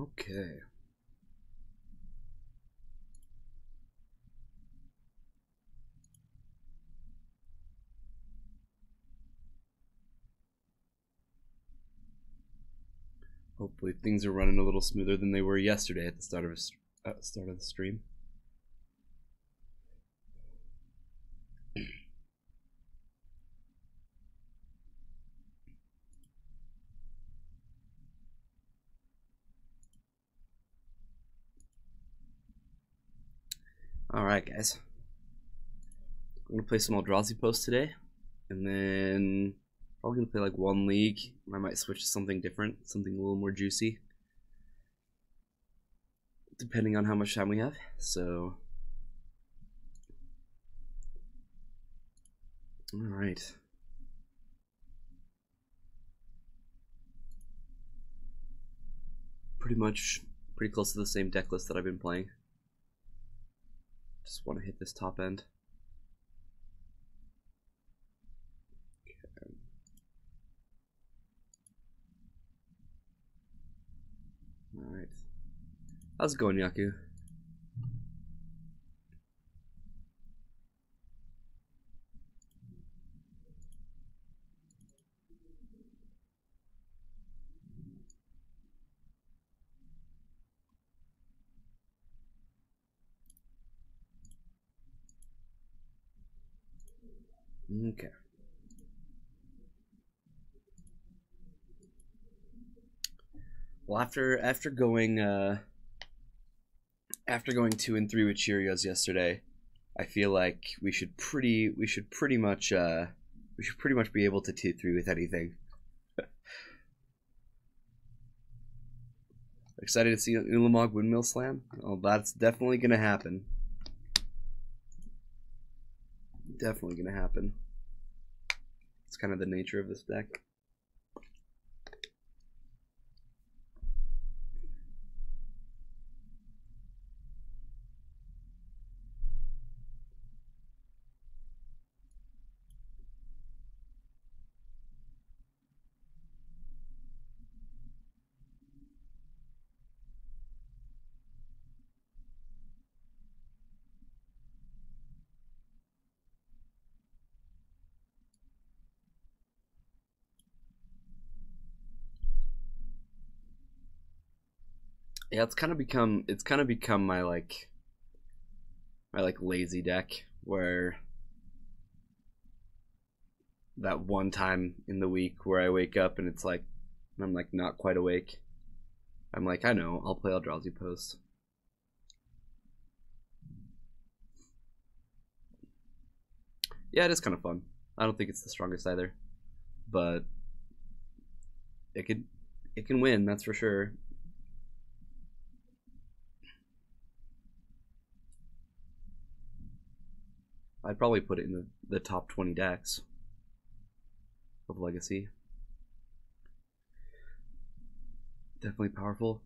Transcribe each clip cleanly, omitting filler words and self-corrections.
Okay. Hopefully things are running a little smoother than they were yesterday at the start of the stream. Alright, guys. I'm gonna play some Eldrazi post today, and then probably gonna play like one league. I might switch to something different, something a little more juicy, depending on how much time we have. So, alright. Pretty close to the same deck list that I've been playing. Just want to hit this top end. Okay. Alright. How's it going, Yaku? Okay. Well, after going 2 and 3 with Cheerios yesterday, I feel like we should pretty much be able to 2-3 with anything. Excited to see Ulamog Windmill Slam? Oh, that's definitely gonna happen. Definitely gonna happen. It's kind of the nature of this deck. Yeah, it's kind of become my lazy deck, where that one time in the week where I wake up and it's like I'm like not quite awake. I'm like, I know, I'll play Eldrazi post. Yeah, it is kind of fun. I don't think it's the strongest either, but it can win, that's for sure. I'd probably put it in the top 20 decks of Legacy. Definitely powerful.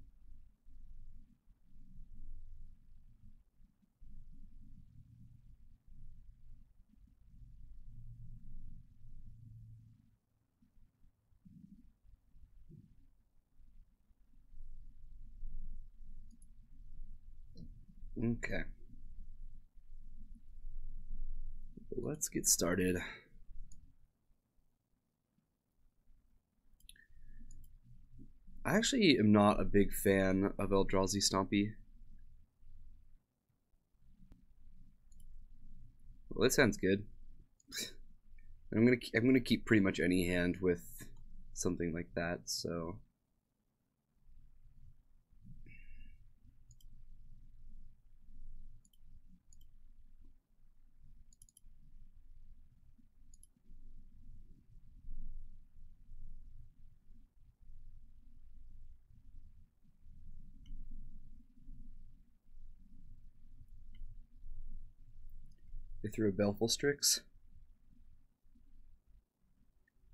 Okay. Let's get started. I actually am not a big fan of Eldrazi Stompy. Well, that sounds good. I'm gonna keep pretty much any hand with something like that, so they threw a Baleful Strix.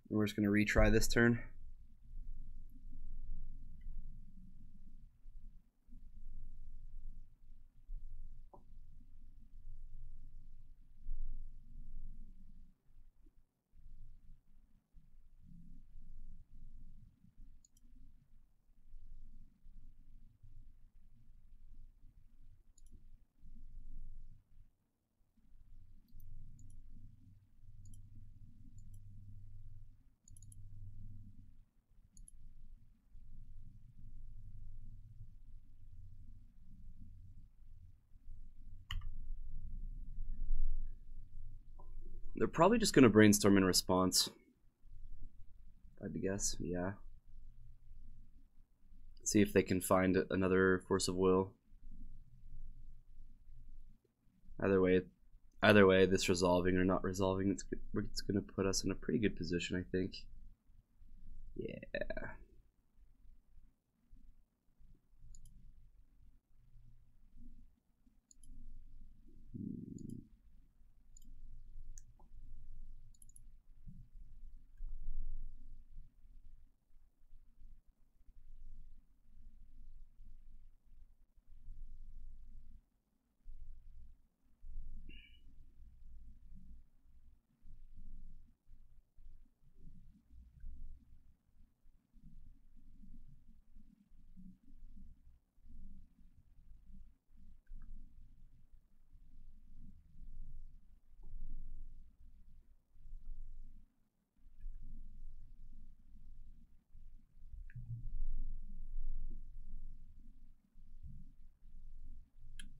And we're just gonna retry this turn. They're probably just gonna brainstorm in response. If I had to guess, yeah. See if they can find another force of will. Either way, this resolving or not resolving, it's gonna put us in a pretty good position, I think. Yeah.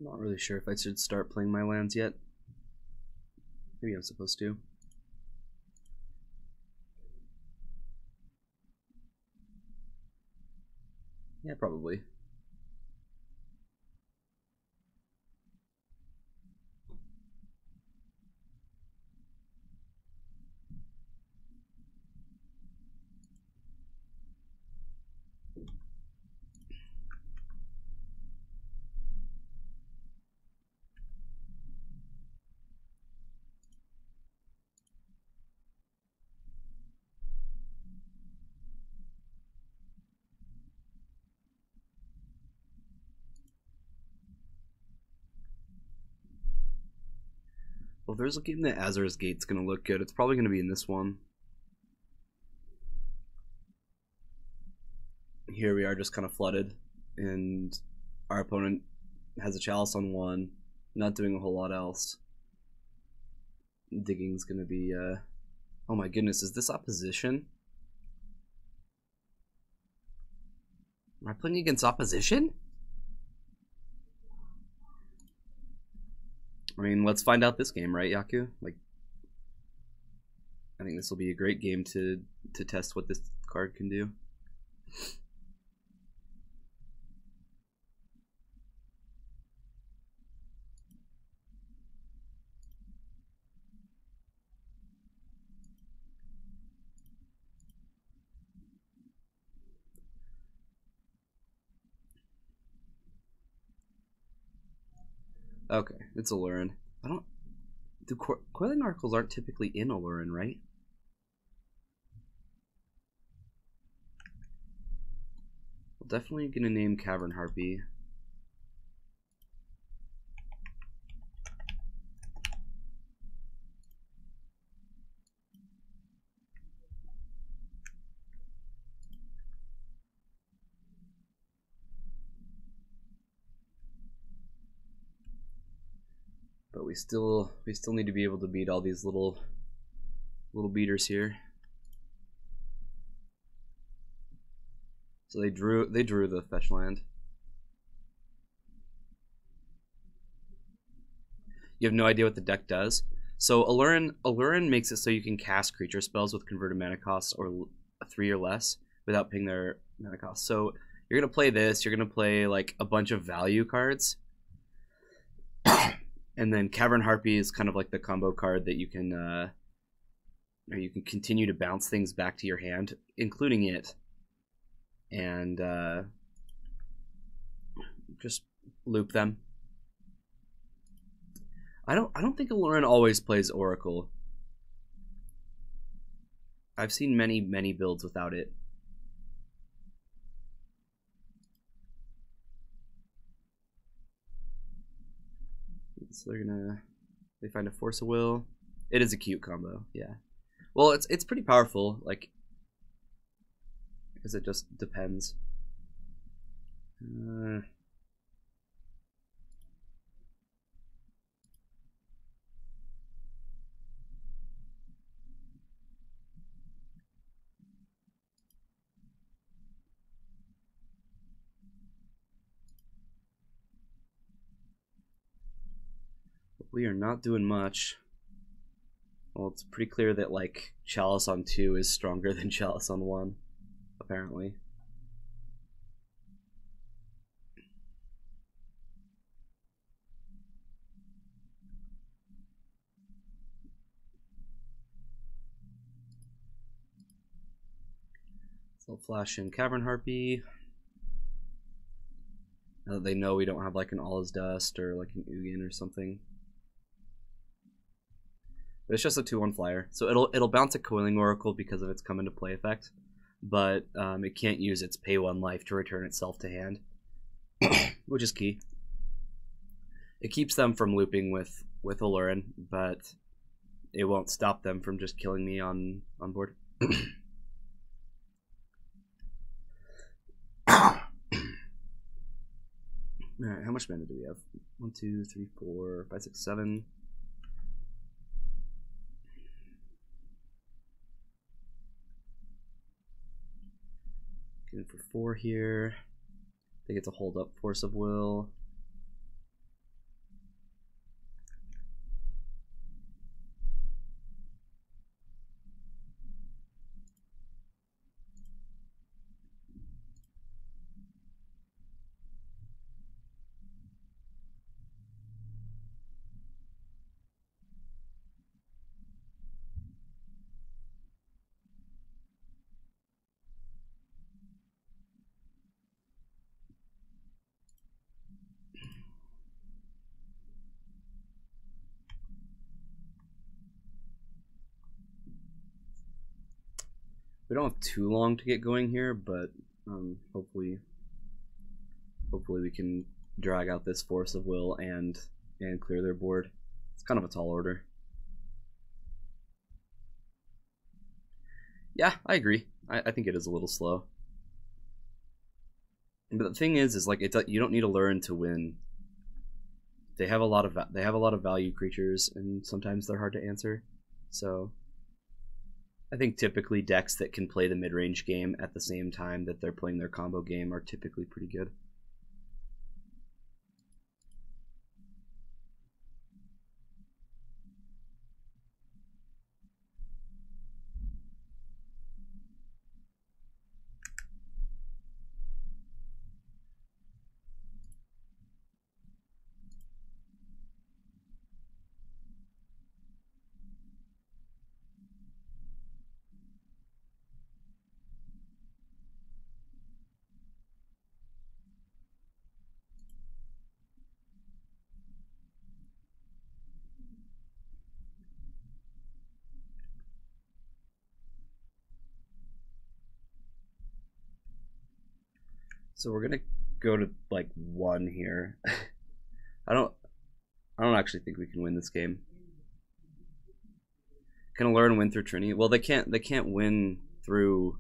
I'm not really sure if I should start playing my lands yet. Maybe I'm supposed to. Yeah, probably. Well, if there's a game that Azur's Gate's gonna look good, it's probably gonna be in this one. Here we are just kind of flooded, and our opponent has a chalice on one, not doing a whole lot else. Digging's gonna be, oh my goodness, is this opposition? Am I playing against opposition? I mean, let's find out this game, right, Yaku? Like, I think this will be a great game to test what this card can do. Okay, it's Alurin. I don't... Coiling Oracles aren't typically in Alurin, right? We're definitely gonna name Cavern Harpy. But we still need to be able to beat all these little beaters here. So they drew the fetch land. You have no idea what the deck does. So Alurin makes it so you can cast creature spells with converted mana costs or 3 or less without paying their mana costs. So you're gonna play this. You're gonna play like a bunch of value cards. And then Cavern Harpy is kind of like the combo card that you can continue to bounce things back to your hand, including it, and just loop them. I don't think Alurin always plays Oracle. I've seen many builds without it. So they find a Force of Will. It is a cute combo, yeah. Well, it's pretty powerful, like, because it just depends. We are not doing much. Well, it's pretty clear that like Chalice on 2 is stronger than Chalice on 1, apparently. So I'll flash in Cavern Harpy. Now that they know we don't have like an All Is Dust or like an Ugin or something. But it's just a 2/1 flyer, so it'll bounce a Coiling Oracle because of its come into play effect, but it can't use its pay 1 life to return itself to hand, which is key. It keeps them from looping with Aluren, but it won't stop them from just killing me on board. Alright, how much mana do we have? 1, 2, 3, 4, 5, 6, 7. Getting for 4 here. They get to hold up Force of Will. We don't have too long to get going here, but hopefully we can drag out this Force of Will and clear their board. It's kind of a tall order. Yeah, I agree. I think it is a little slow. But the thing is like you don't need to learn to win. They have a lot of value creatures, and sometimes they're hard to answer. So I think typically decks that can play the mid-range game at the same time that they're playing their combo game are typically pretty good. So we're gonna go to like 1 here. I don't actually think we can win this game. Can Aluren win through Trinity? Well, they can't win through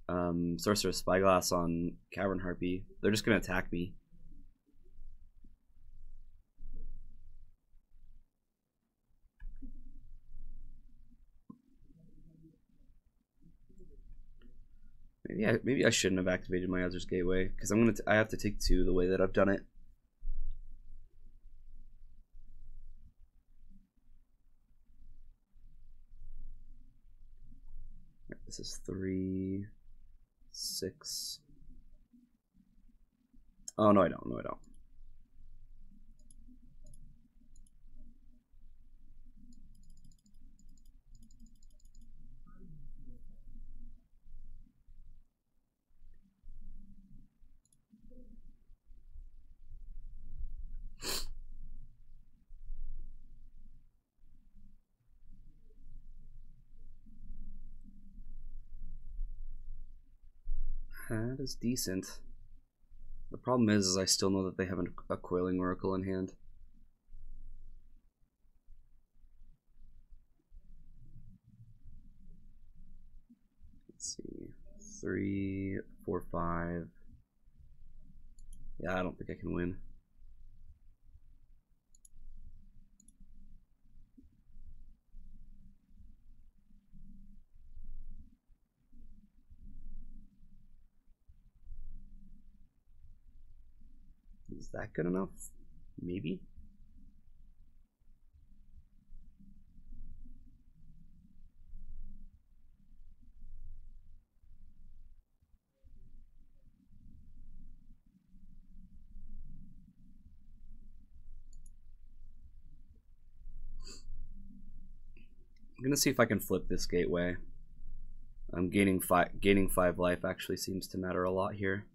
Sorcerer's Spyglass on Cavern Harpy. They're just gonna attack me. Maybe I shouldn't have activated my Azur's Gateway, because I have to take 2 the way that I've done it. This is 3, 6. Oh no, I don't. No, I don't. That is decent. The problem is I still know that they have a Coiling Oracle in hand. Let's see. 3, 4, 5. Yeah, I don't think I can win. Is that good enough? Maybe. I'm gonna see if I can flip this gateway. I'm gaining five life actually seems to matter a lot here.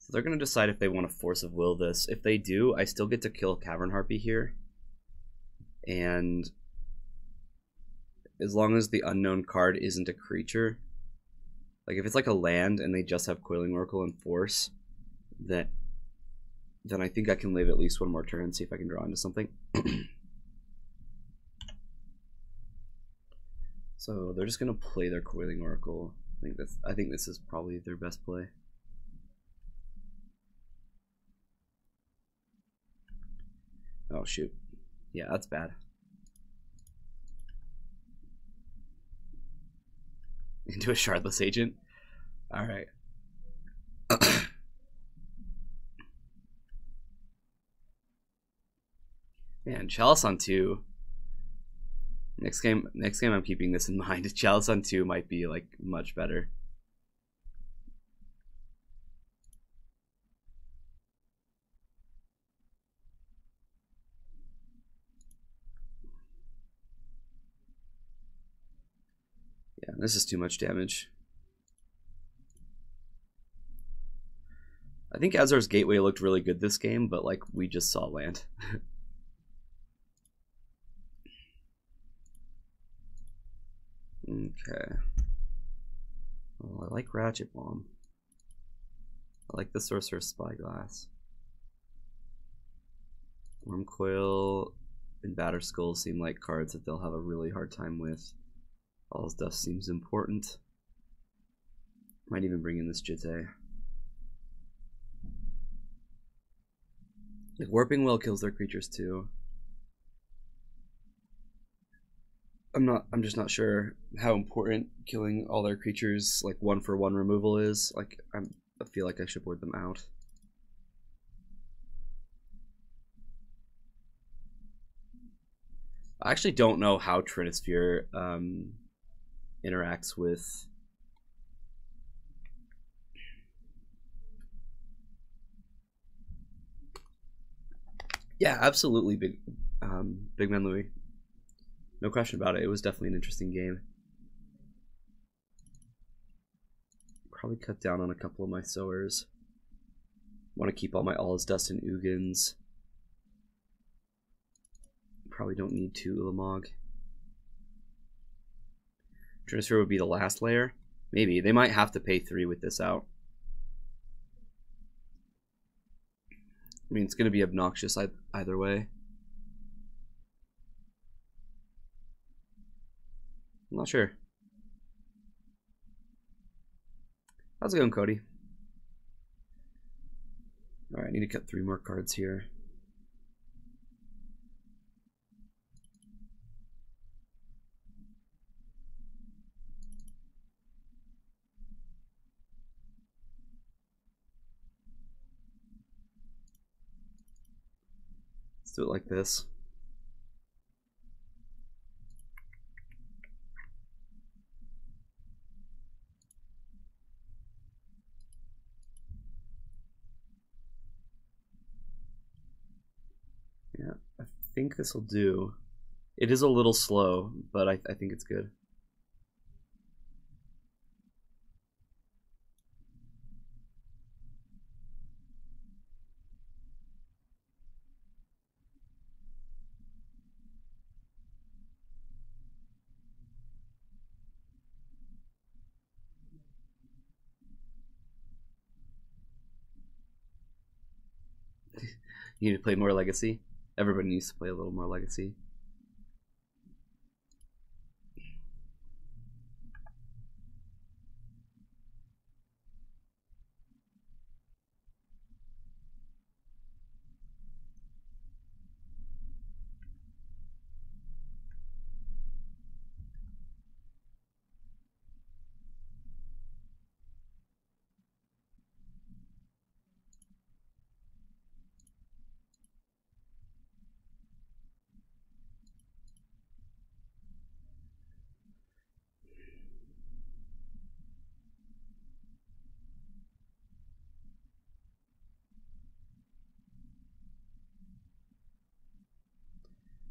So they're going to decide if they want to Force of Will this. If they do, I still get to kill Cavern Harpy here. And as long as the unknown card isn't a creature, like if it's like a land and they just have Coiling Oracle and Force, then I think I can live at least one more turn and see if I can draw into something. So they're just going to play their Coiling Oracle. I think this is probably their best play. Oh shoot. Yeah, that's bad. Into a Shardless Agent. Alright. Man, Chalice on 2. Next game I'm keeping this in mind. Chalice on 2 might be like much better. Yeah, this is too much damage. I think Azor's Gateway looked really good this game, but like we just saw land. Okay. Well, I like Ratchet Bomb. I like the Sorcerer's Spyglass. Wormcoil and Batterskull seem like cards that they'll have a really hard time with. All's Dust seems important. Might even bring in this Jitte. Like Warping Well kills their creatures too. I'm just not sure how important killing all their creatures like 1-for-1 removal is. Like I feel like I should board them out. I actually don't know how Trinisphere interacts with absolutely Big Man Louie. No question about it. It was definitely an interesting game. Probably cut down on a couple of my sowers. Want to keep all my All's Dust and Ugins. Probably don't need 2 Ulamog. Trinisphere would be the last layer. Maybe. They might have to pay 3 with this out. I mean, it's going to be obnoxious either way. I'm not sure. How's it going, Cody? Alright, I need to cut 3 more cards here. Let's do it like this. Yeah, I think this will do. It is a little slow, but I think it's good. You need to play more Legacy. Everybody needs to play a little more Legacy.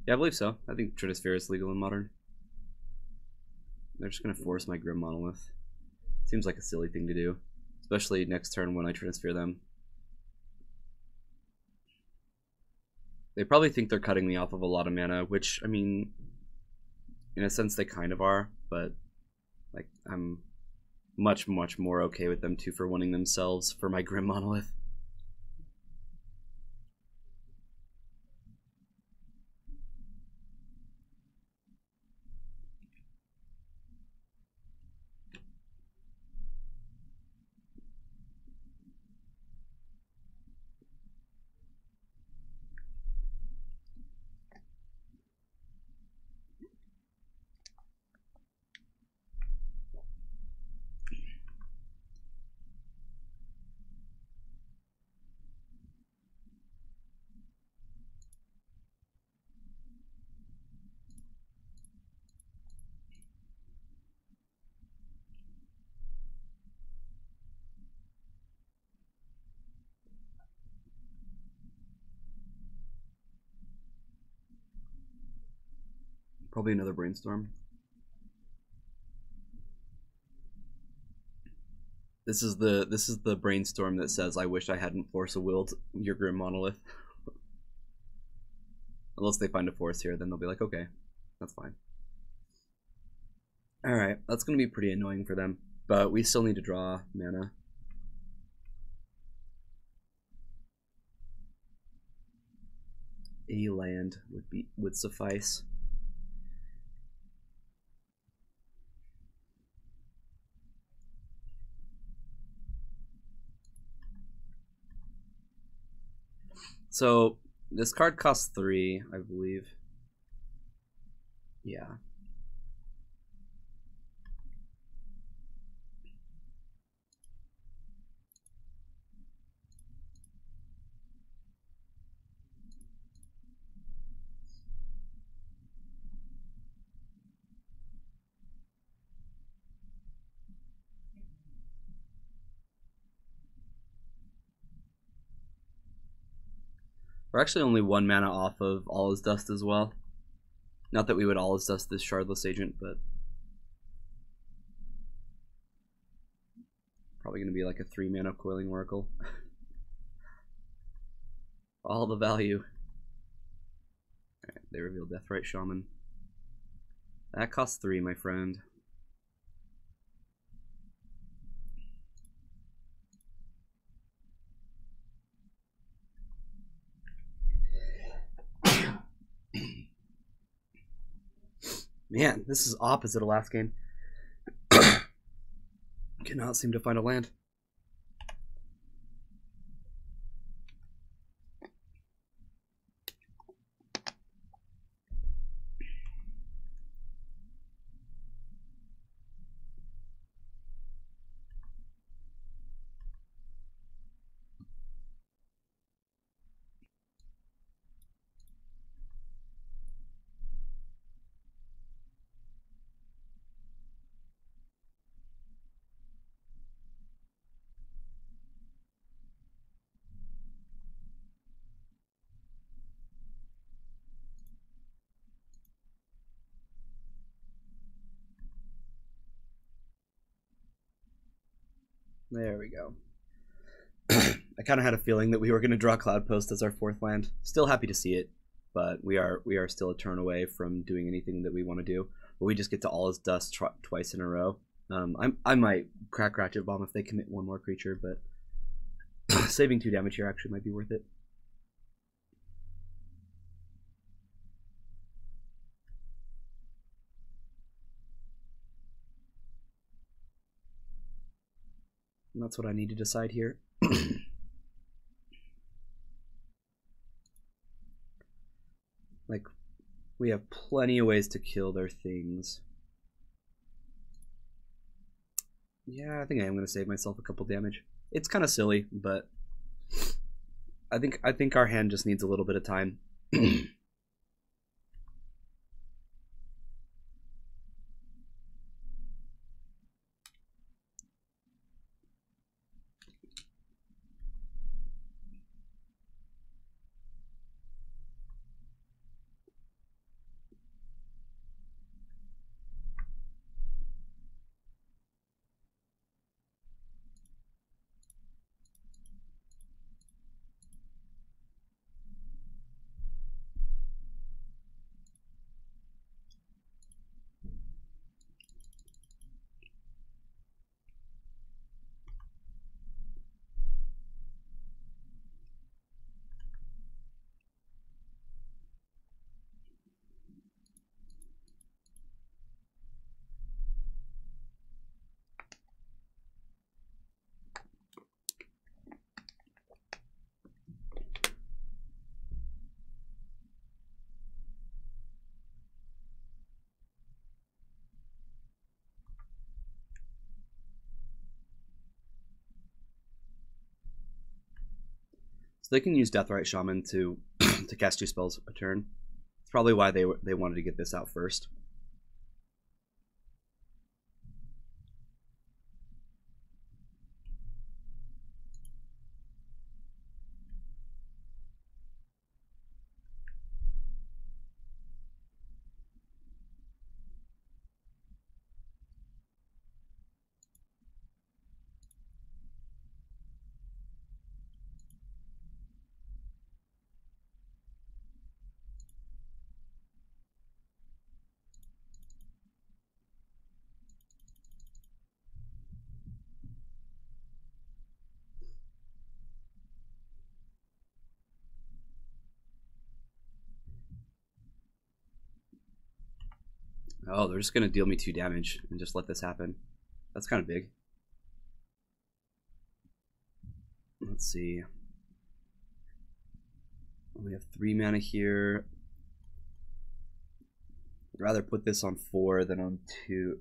Yeah, I believe so. I think Trinisphere is legal in Modern. They're just going to force my Grim Monolith. Seems like a silly thing to do. Especially next turn when I Trinisphere them. They probably think they're cutting me off of a lot of mana, which, I mean, in a sense they kind of are, but like I'm much, much more okay with them 2 for 1ing themselves for my Grim Monolith. Probably another Brainstorm. This is the Brainstorm that says, I wish I hadn't Force of Willed your Grim Monolith. Unless they find a force here, then they'll be like, okay, that's fine. Alright, that's going to be pretty annoying for them. But we still need to draw mana. A land would suffice. So this card costs 3, I believe. Yeah. We're actually only 1 mana off of All Is Dust as well. Not that we would All Is Dust this Shardless Agent, but probably going to be like a 3 mana Coiling Oracle. All the value. Alright, they reveal Deathrite Shaman. That costs 3, my friend. Man, this is opposite of last game. Cannot seem to find a land. There we go. I kind of had a feeling that we were going to draw Cloud Post as our 4th land. Still happy to see it, but we are still a turn away from doing anything that we want to do. But we just get to All Is Dust twice in a row. I might crack Ratchet Bomb if they commit 1 more creature, but saving 2 damage here actually might be worth it. And that's what I need to decide here. Like, we have plenty of ways to kill their things. Yeah, I think I am going to save myself a couple damage. It's kind of silly, but I think our hand just needs a little bit of time. So they can use Deathrite Shaman to to cast 2 spells a turn. It's probably why they wanted to get this out first. Oh, they're just going to deal me 2 damage and just let this happen. That's kind of big. Let's see. We have 3 mana here. I'd rather put this on 4 than on 2.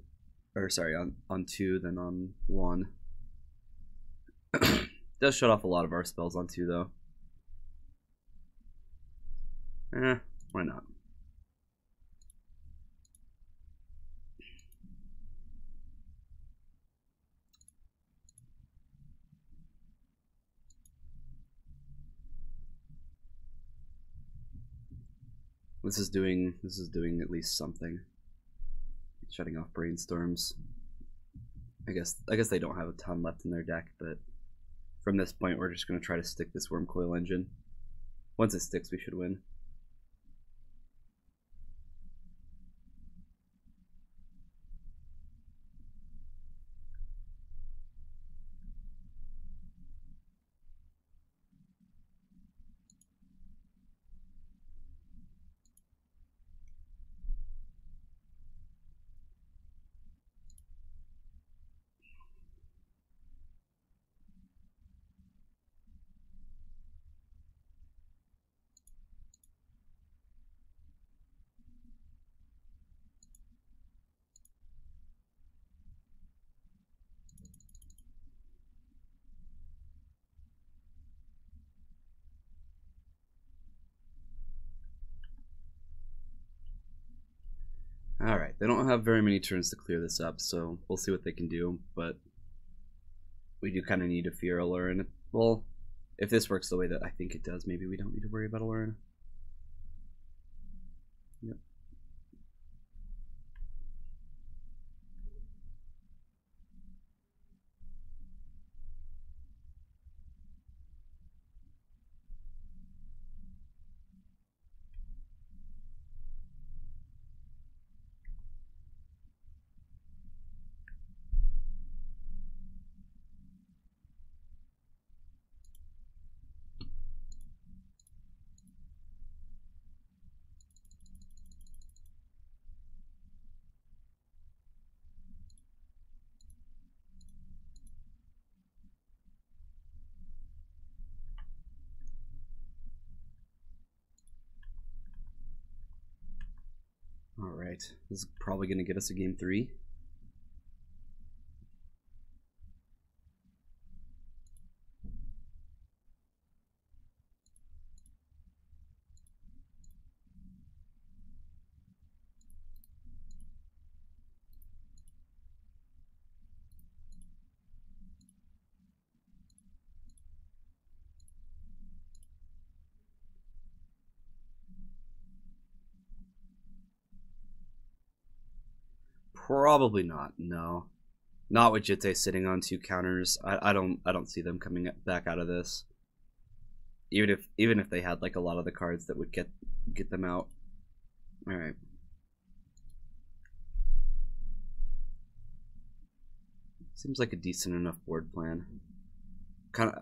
Or sorry, on 2 than on 1. Does shut off a lot of our spells on 2 though. Why not? This is doing at least something. Shutting off brainstorms. I guess they don't have a ton left in their deck, but from this point we're just gonna try to stick this Wormcoil Engine. Once it sticks, we should win. Alright, they don't have very many turns to clear this up, so we'll see what they can do, but we do kind of need a Fear Allurin. Well, if this works the way that I think it does, maybe we don't need to worry about Allurin. Yep. Alright, this is probably going to get us a game 3. Probably not, no. Not with Jitte sitting on 2 counters. I don't see them coming back out of this. Even if they had like a lot of the cards that would get them out. Alright. Seems like a decent enough board plan.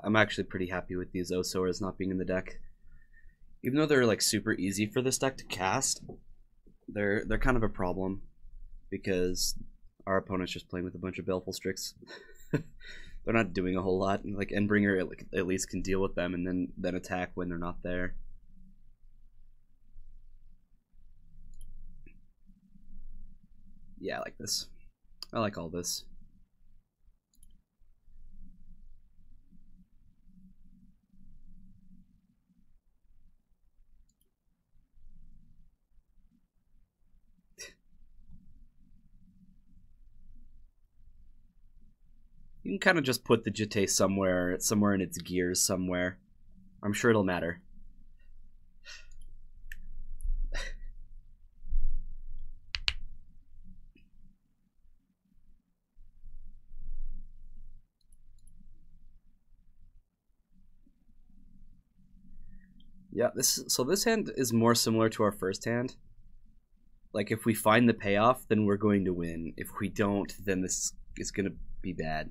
I'm actually pretty happy with these Osoras not being in the deck. Even though they're like super easy for this deck to cast, they're kind of a problem because our opponent's just playing with a bunch of Baleful Strix. They're not doing a whole lot. Like Endbringer at least can deal with them and then attack when they're not there. Yeah, I like this. I like all this. You can kind of just put the Jitte somewhere in its gears somewhere. I'm sure it'll matter. Yeah, this hand is more similar to our first hand. Like, if we find the payoff, then we're going to win. If we don't, then this is going to be bad.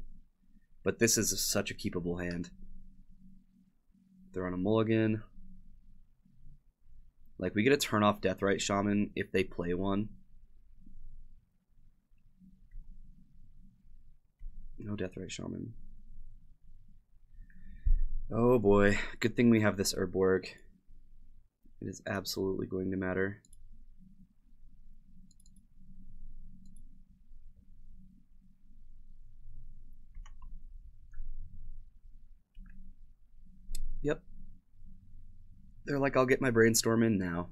But this is such a keepable hand. They're on a mulligan. Like, we get to turn off Deathrite Shaman if they play one. No Deathrite Shaman. Oh boy. Good thing we have this Urborg. It is absolutely going to matter. Yep. They're like, I'll get my brainstorm in now.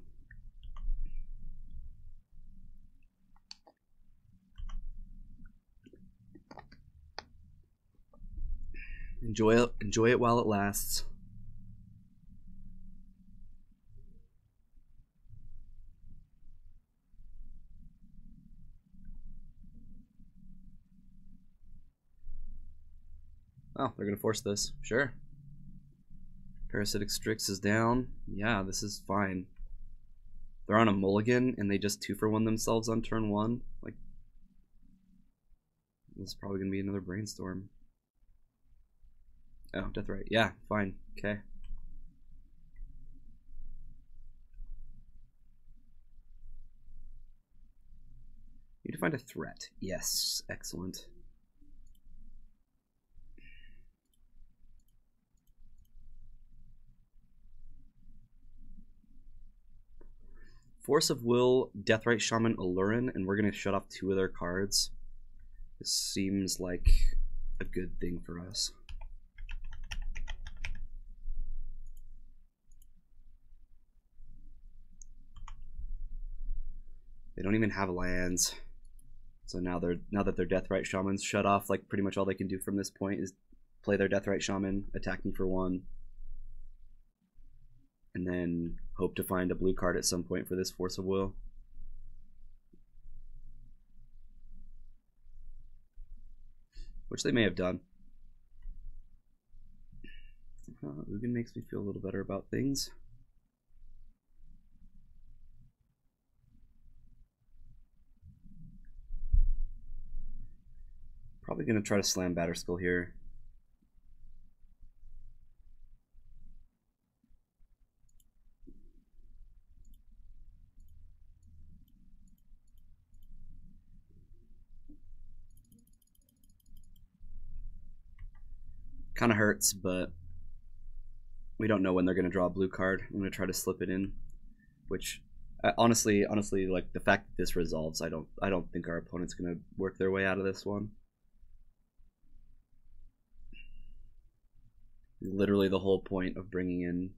Enjoy it while it lasts. Oh, they're gonna force this. Sure. Parasitic Strix is down. Yeah, this is fine. They're on a mulligan and they just 2-for-1 themselves on turn 1. Like, this is probably gonna be another brainstorm. Oh, Deathrite. Yeah, fine. Okay. Need to find a threat. Yes, excellent. Force of Will, Deathrite Shaman, Allurin, and we're going to shut off 2 of their cards. This seems like a good thing for us. They don't even have lands. So now that their Deathrite Shaman's shut off, like, pretty much all they can do from this point is play their Deathrite Shaman, attack me for 1. And then hope to find a blue card at some point for this Force of Will. Which they may have done. Ugin makes me feel a little better about things. Probably going to try to slam Batterskull here. Kind of hurts, but we don't know when they're going to draw a blue card. I'm going to try to slip it in, which honestly, like, the fact that this resolves, I don't think our opponent's going to work their way out of this one. Literally, the whole point of bringing in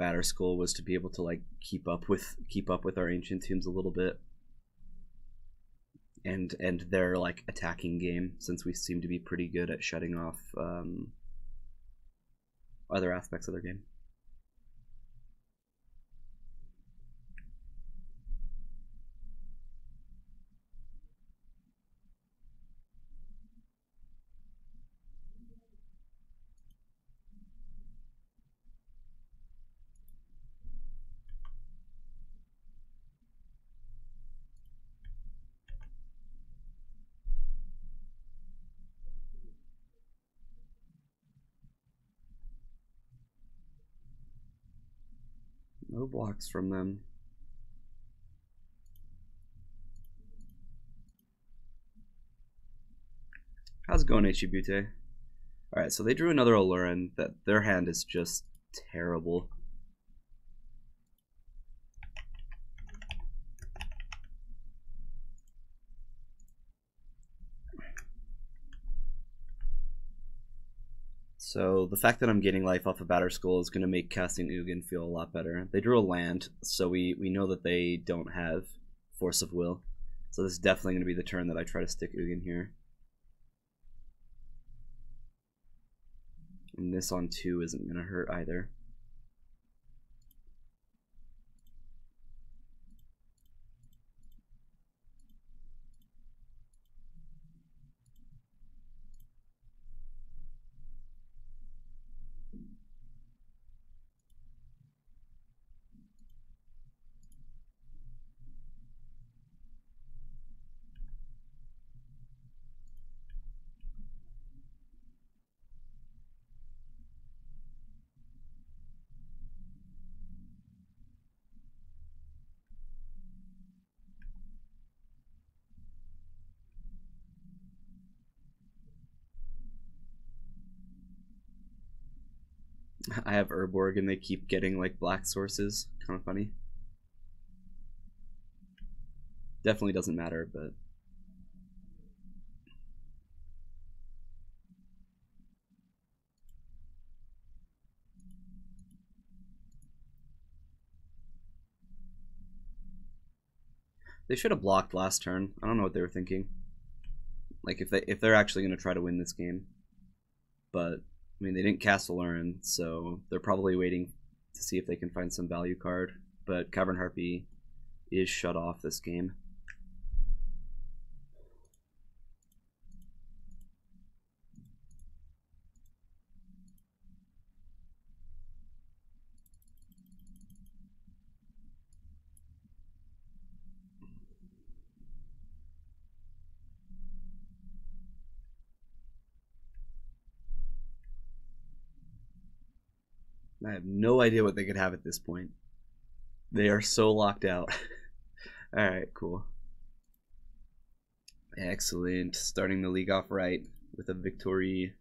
Batterskull was to be able to, like, keep up with our Ancient Tombs a little bit, and their, like, attacking game, since we seem to be pretty good at shutting off other aspects of their game. No blocks from them. How's it going, Butte? Alright, so they drew another Allurin. That their hand is just terrible. So the fact that I'm getting life off of Batterskull is going to make casting Ugin feel a lot better. They drew a land, so we know that they don't have Force of Will. So this is definitely going to be the turn that I try to stick Ugin here. And this on 2 isn't going to hurt either. I have Urborg and they keep getting like black sources. Kind of funny. Definitely doesn't matter, but they should have blocked last turn. I don't know what they were thinking. Like if they're actually going to try to win this game. But I mean, they didn't cast Aluren, so they're probably waiting to see if they can find some value card. But Cavern Harpy is shut off this game. I have no idea what they could have at this point. They are so locked out. Alright, cool. Excellent. Starting the league off right with a victory.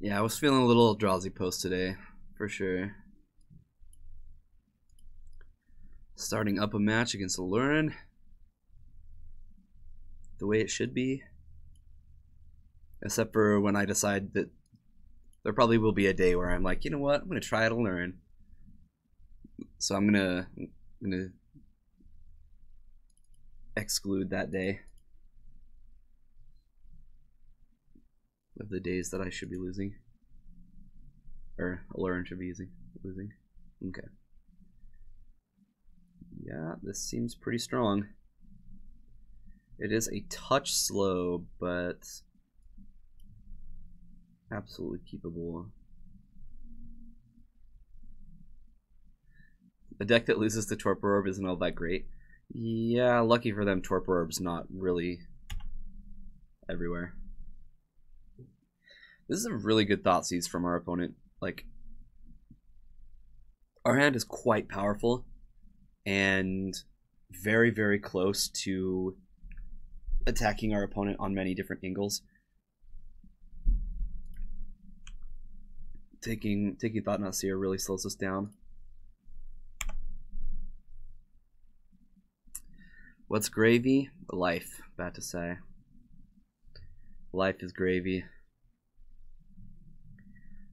Yeah, I was feeling a little Eldrazi post today, for sure. Starting up a match against Aluren. The way it should be. Except for when I decide that there probably will be a day where I'm like, you know what, I'm going to try out Aluren. So I'm gonna exclude that day of the days that I should be losing. Or Aluren should be losing. Okay. Yeah, this seems pretty strong. It is a touch slow, but absolutely keepable. A deck that loses to Torpor Orb isn't all that great. Yeah, lucky for them, Torpor Orb's not really everywhere. This is a really good Thoughtseize from our opponent. Like, our hand is quite powerful and very, very close to attacking our opponent on many different angles. Taking Thought-Knot Seer really slows us down. What's gravy? Life, bad to say. Life is gravy.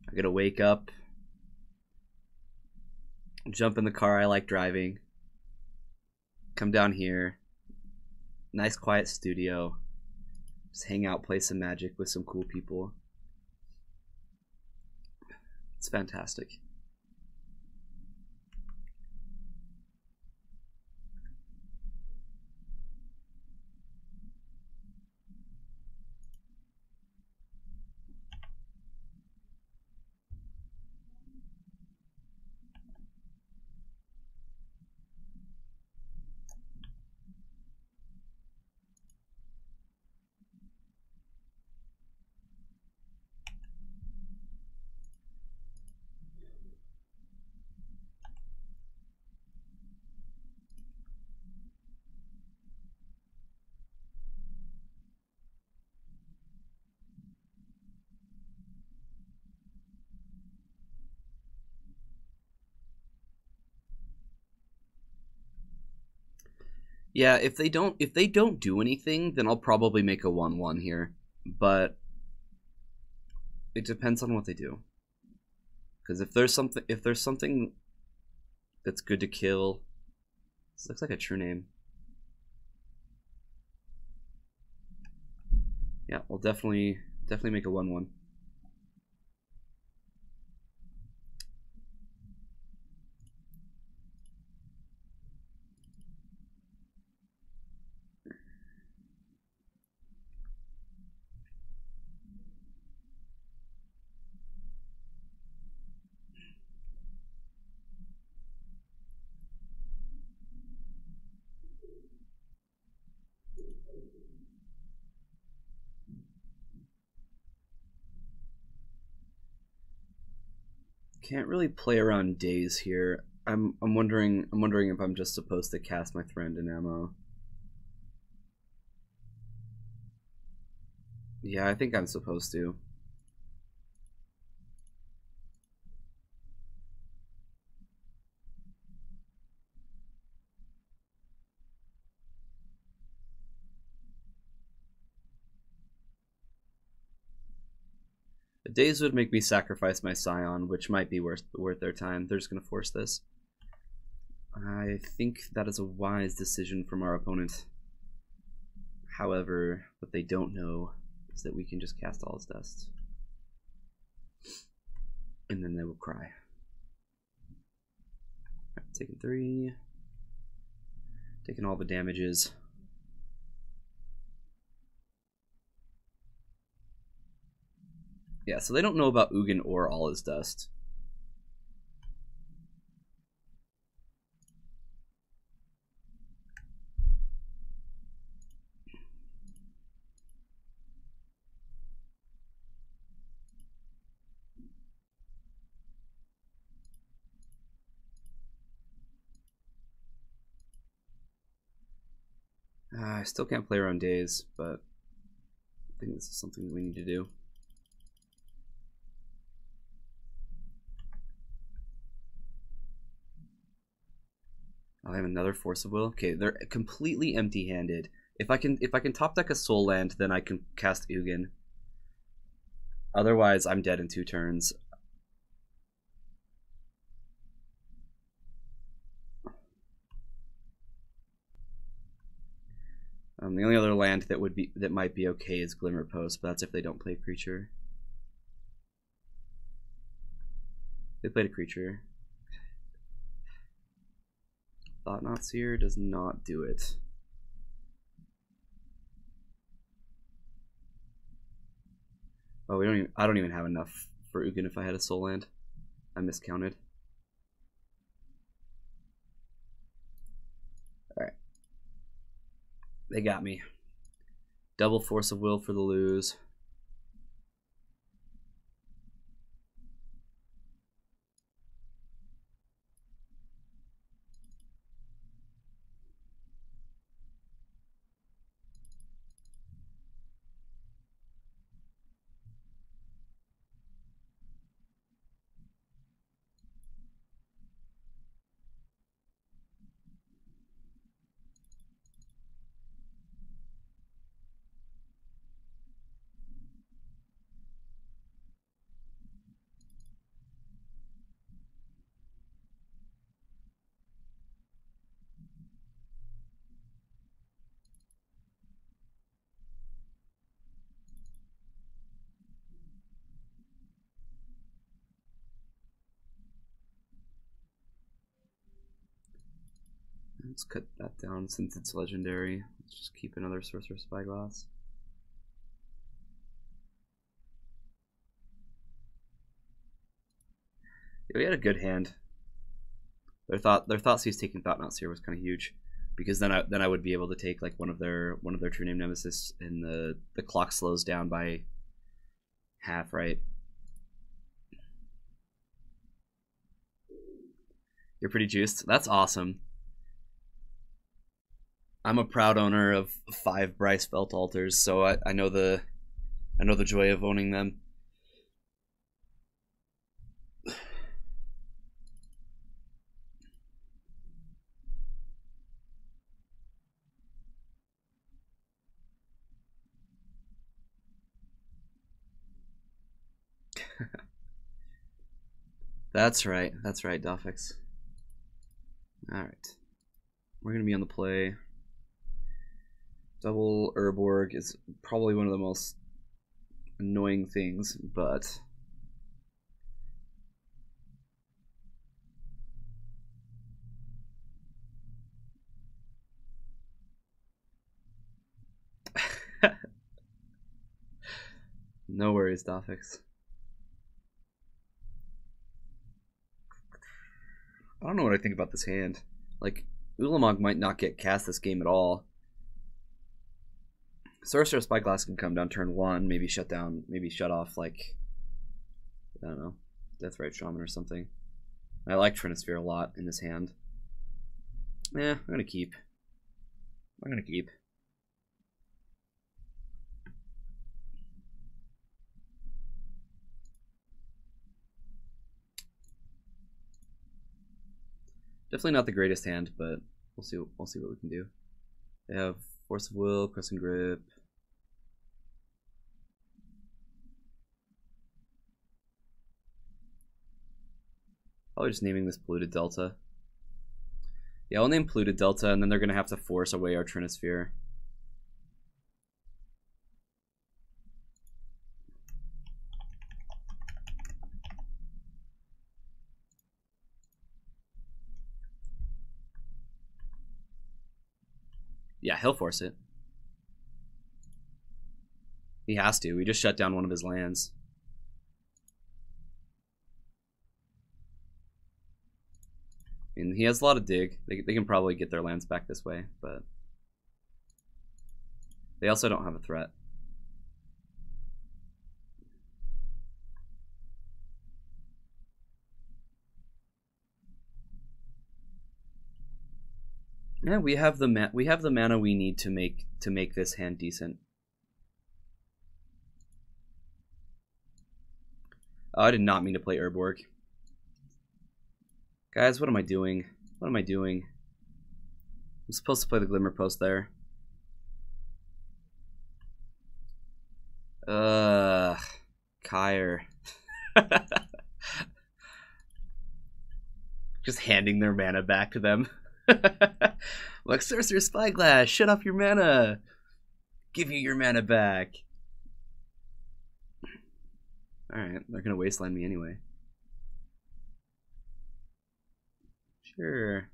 I gotta wake up, jump in the car I like driving, come down here, nice quiet studio, just hang out, play some Magic with some cool people. It's fantastic. Yeah, if they don't do anything, then I'll probably make a 1/1 here. but it depends on what they do. Because if there's something that's good to kill, this looks like a true name. Yeah, we'll definitely make a 1/1. Can't really play around days here. I'm wondering if I'm just supposed to cast my Thran Dynamo. Yeah, I think I'm supposed to. The days would make me sacrifice my Scion, which might be worth their time. They're just going to force this. I think that is a wise decision from our opponent. However, what they don't know is that we can just cast all his dusts. And then they will cry. Right, taking 3. Taking all the damages. Yeah, so they don't know about Ugin or all his dust. I still can't play around days, but I think this is something we need to do. I have another Force of Will. Okay, they're completely empty-handed. If I can top deck a Soul Land, then I can cast Ugin. Otherwise, I'm dead in 2 turns. The only other land that might be okay is Glimmer Post, but that's if they don't play a creature. They played a creature. Thought-Knot Seer does not do it. Oh, I don't even have enough for Ugin if I had a Soul Land. I miscounted. Alright. They got me. Double Force of Will for the lose. Let's cut that down since it's legendary. Let's just keep another Sorcerer Spyglass. Yeah, we had a good hand. Their Thoughtseize taking Thought-Knot Seer was kind of huge, because then I would be able to take like one of their True Name Nemesis, and the clock slows down by half, right? You're pretty juiced. That's awesome. I'm a proud owner of 5 Bryce Felt Altars, so I know the joy of owning them. That's right, Doffix. Alright. We're gonna be on the play. Double Urborg is probably one of the most annoying things, but no worries, Doffix. I don't know what I think about this hand. Like, Ulamog might not get cast this game at all. Sorcerer Spyglass can come down turn 1, maybe shut off, like, I don't know, Deathrite Shaman or something. I like Trinisphere a lot in this hand. I'm gonna keep. Definitely not the greatest hand, but we'll see what we can do. They have Force of Will, Crescent Grip. Probably just naming this Polluted Delta. Yeah, I'll name Polluted Delta, and then they're gonna have to force away our Trinisphere. Yeah, he'll force it. He has to. We just shut down one of his lands. I mean, he has a lot of dig. They can probably get their lands back this way, but they also don't have a threat. Yeah, we have the mana we need to make this hand decent. Oh, I did not mean to play Urborg. Guys, what am I doing? What am I doing? I'm supposed to play the Glimmer Post there. Kyre. Just handing their mana back to them. Like, Sorcerer Spyglass, shut off your mana. Give you your mana back. Alright, they're gonna wasteland me anyway. Sure.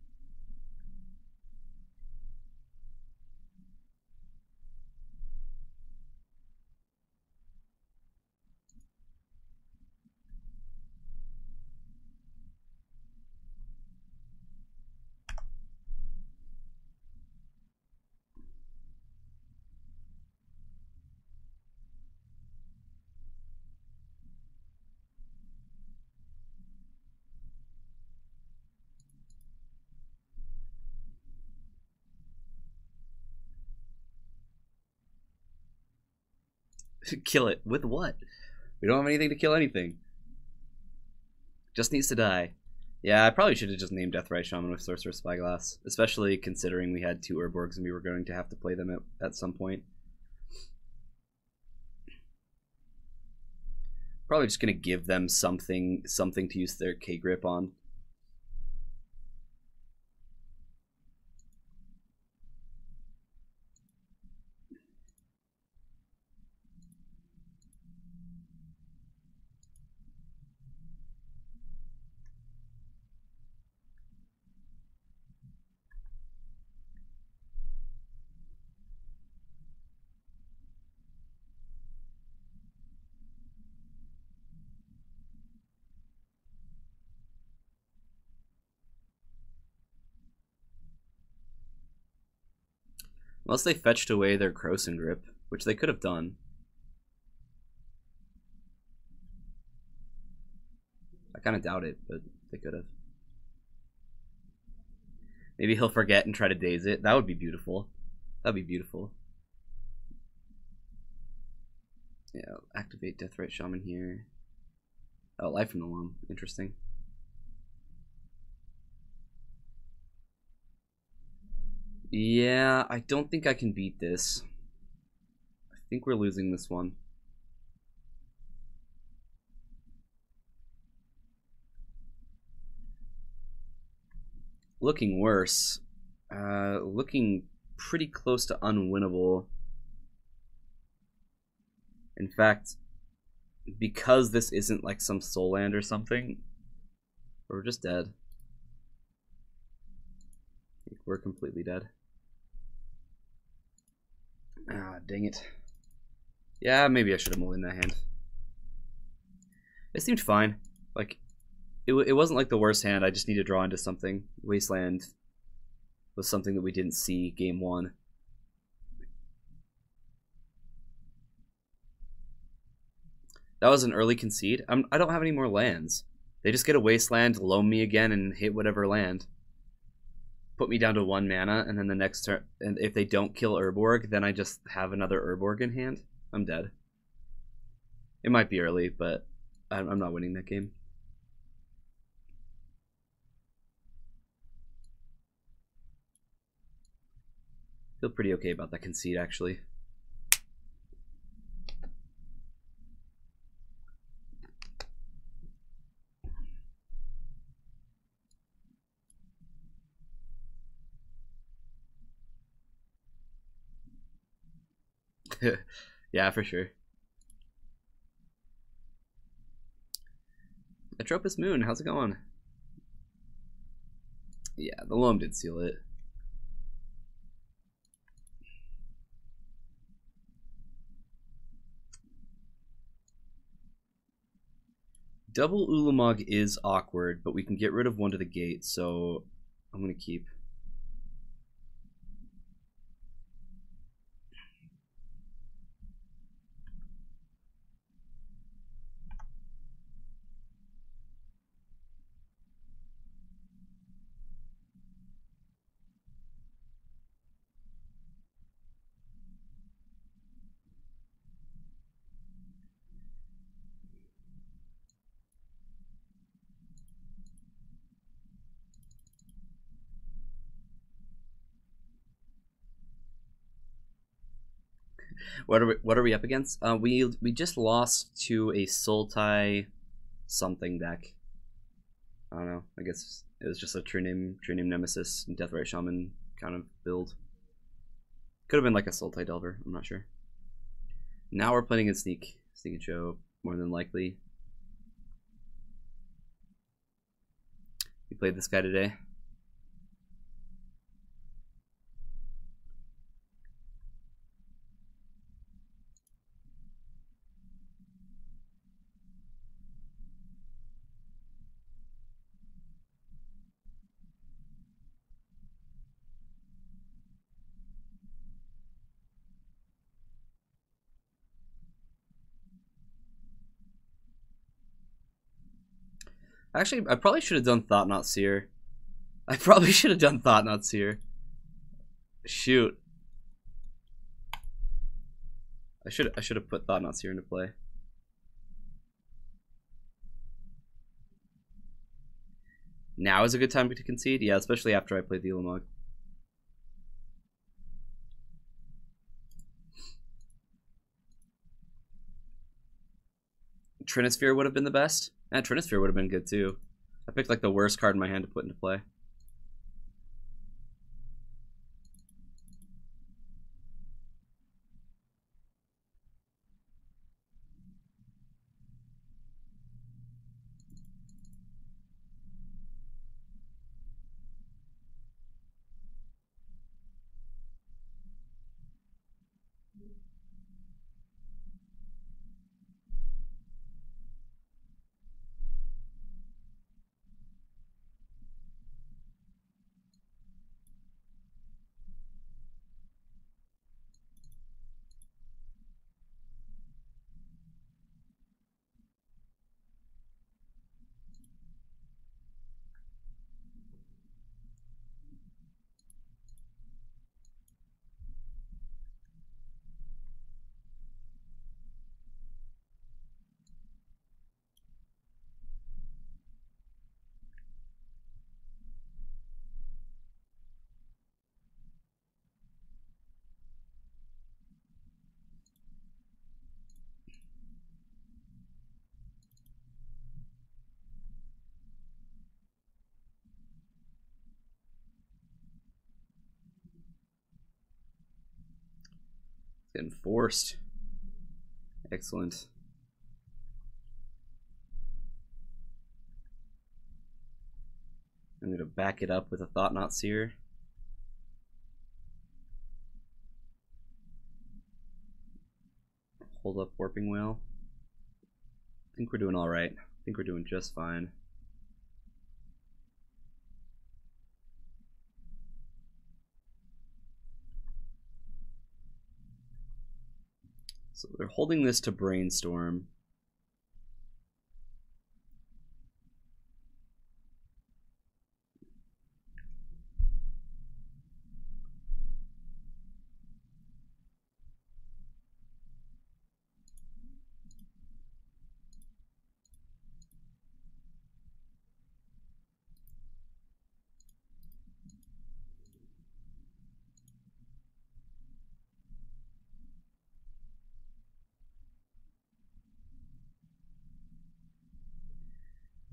Kill it. With what? We don't have anything to kill anything. Just needs to die. Yeah, I probably should have just named Deathrite Shaman with Sorcerer Spyglass, especially considering we had 2 Urborgs and we were going to have to play them at some point. Probably just gonna give them something to use their K-Grip on. Unless they fetched away their Crescent Grip, which they could have done. I kind of doubt it, but they could have. Maybe he'll forget and try to daze it. That would be beautiful. That'd be beautiful. Yeah, activate Deathrite Shaman here. Oh, Life from the Loam. Interesting. Yeah, I don't think I can beat this. I think we're losing this one. looking worse. Looking pretty close to unwinnable. In fact, because this isn't like some soul land or something, we're just dead. We're completely dead. Ah, dang it. Yeah, maybe I should have mulliganed that hand. It seemed fine. Like, it wasn't like the worst hand. I just need to draw into something. Wasteland was something that we didn't see game one. That was an early concede. I don't have any more lands. They just get a Wasteland, loam me again, and hit whatever land. Put me down to 1 mana, and then the next turn, and if they don't kill Urborg, then I just have another Urborg in hand. I'm dead. It might be early, but I'm not winning that game. Feel pretty okay about that concede, actually. Yeah, for sure. Atropos Moon, how's it going? Yeah, the loam did seal it. Double Ulamog is awkward, but we can get rid of one to the gate, so I'm going to keep. What are we up against? We just lost to a Sultai something deck. I don't know. I guess it was just a True Name Nemesis and Deathrite Shaman kind of build. Could have been like a Sultai Delver. I'm not sure. Now we're playing in Sneak and Show more than likely. We played this guy today. Actually, I probably should have done Thought Not Seer. I probably should have done Thought Not Seer. Shoot. I should have put Thought Not Seer into play. Now is a good time to concede? Yeah, especially after I played the Ulamog. Trinisphere would have been the best. And Trinisphere would have been good too. I picked like the worst card in my hand to put into play. Getting forced. Excellent. I'm going to back it up with a Thought-Knot Seer. Hold up Warping Whale. I think we're doing alright. I think we're doing just fine. So they're holding this to Brainstorm.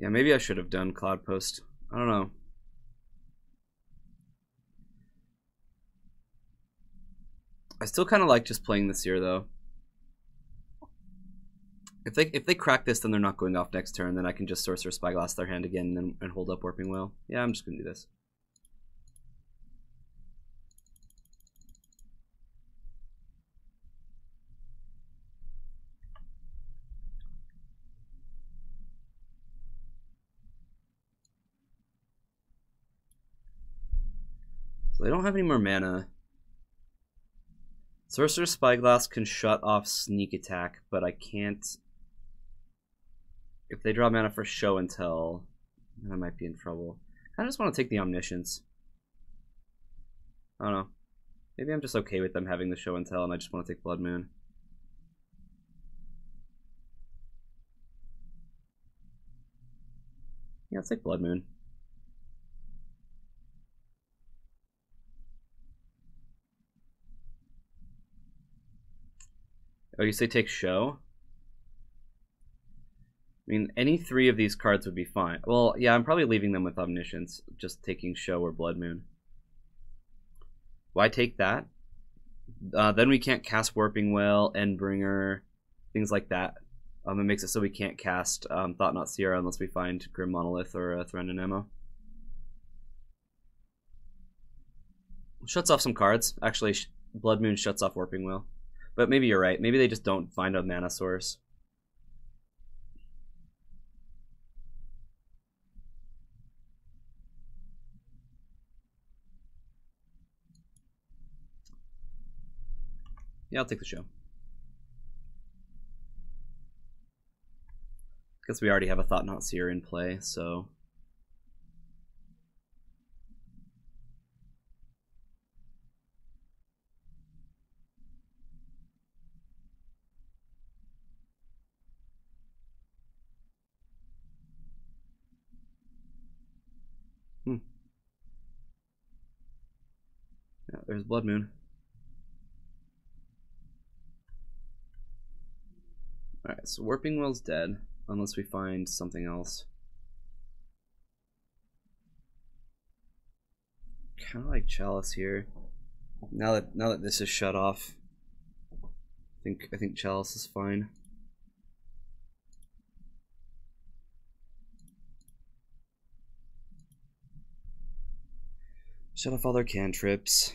Yeah, maybe I should have done Cloud Post. I don't know. I still kind of like just playing this here, though. If they crack this, then they're not going off next turn. Then I can just Sorcerer Spyglass their hand again and hold up Warping Whale. Yeah, I'm just gonna do this. So they don't have any more mana. Sorcerer Spyglass can shut off Sneak Attack, but I can't. If they draw mana for Show and Tell, then I might be in trouble. I just want to take the Omniscience. I don't know. Maybe I'm just okay with them having the Show and Tell, and I just want to take Blood Moon. Yeah, let's take Blood Moon. Oh, you say take Show? I mean, any three of these cards would be fine. Well, yeah, I'm probably leaving them with Omniscience, just taking Show or Blood Moon. Why take that? Then we can't cast Warping Whale, Endbringer, things like that. It makes it so we can't cast Thought-Knot Seer unless we find Grim Monolith or Threndon Ammo. Shuts off some cards. Actually, Blood Moon shuts off Warping Whale. But maybe you're right. Maybe they just don't find a mana source. Yeah, I'll take the Show. Guess we already have a Thought-Knot Seer in play, so... Yeah, there's Blood Moon. Alright, so Warping Whale's dead, unless we find something else. Kind of like Chalice here. Now that this is shut off, I think Chalice is fine. Shut off all their cantrips.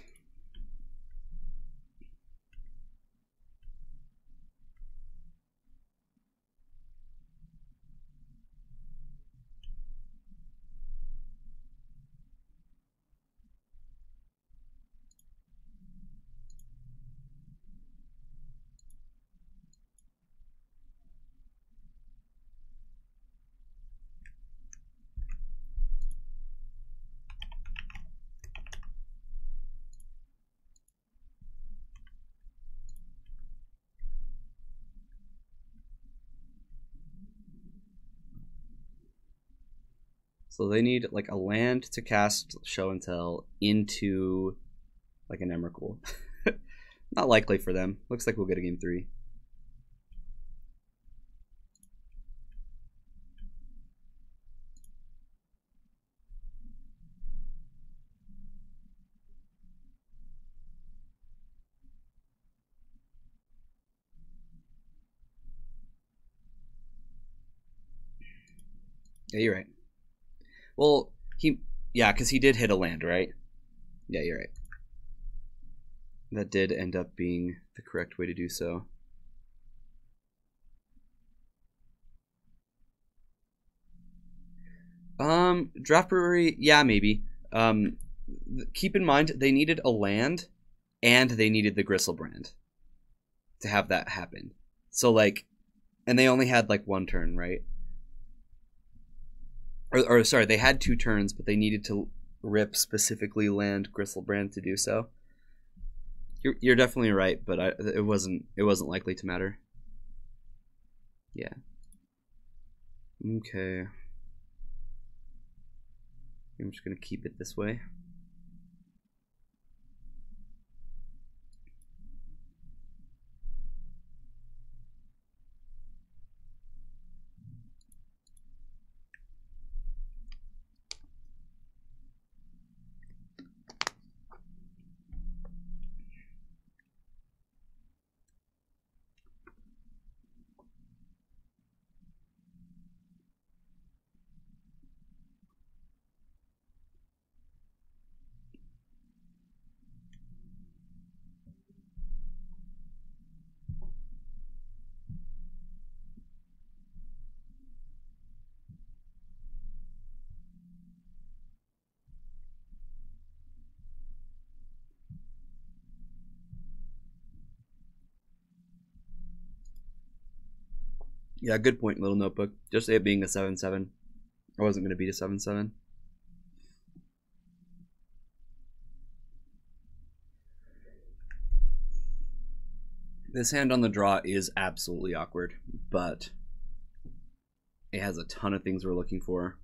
So they need like a land to cast Show and Tell into like an Emrakul. Not likely for them. Looks like we'll get a game 3. Yeah, you're right. Well, yeah, because he did hit a land, right? Yeah, you're right. That did end up being the correct way to do so. Draft Brewery, yeah, maybe. Keep in mind they needed a land, and they needed the Gristlebrand to have that happen. So like, and they only had like one turn, right? Or sorry, they had 2 turns, but they needed to rip specifically land Gristlebrand to do so. You're definitely right, but it wasn't likely to matter. Yeah. Okay. I'm just gonna keep it this way. Yeah, good point, little notebook. Just it being a 7/7. I wasn't gonna beat a 7/7. This hand on the draw is absolutely awkward, but it has a ton of things we're looking for.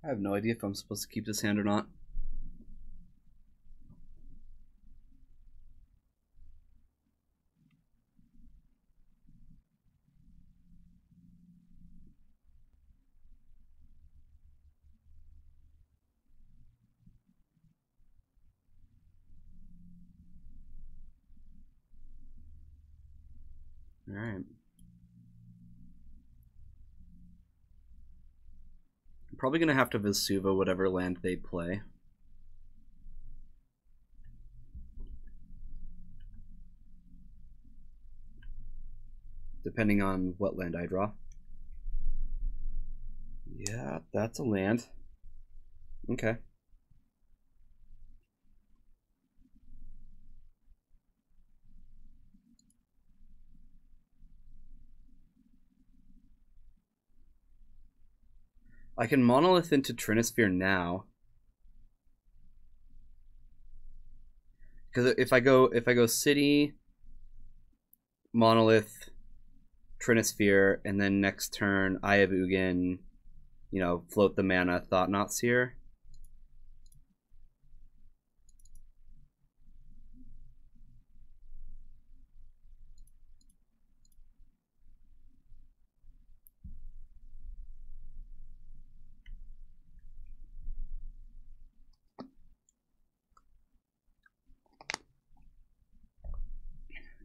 I have no idea if I'm supposed to keep this hand or not. All right. I'm probably gonna have to Vesuva whatever land they play. Depending on what land I draw. Yeah, that's a land. Okay. I can monolith into Trinisphere now. Because if I go city, monolith, Trinisphere, and then next turn Eye of Ugin, you know, float the mana, Thought Knot Seer.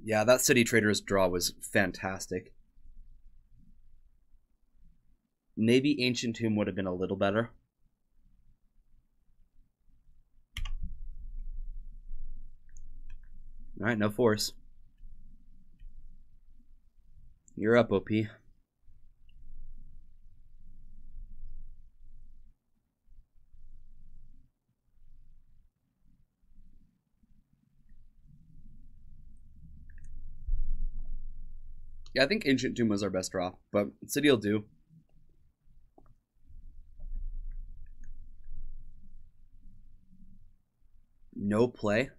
Yeah, that City Trader's draw was fantastic. Maybe Ancient Tomb would have been a little better. Alright, no force. You're up, OP. Yeah, I think Ancient Tomb was our best draw, but City will do. No play.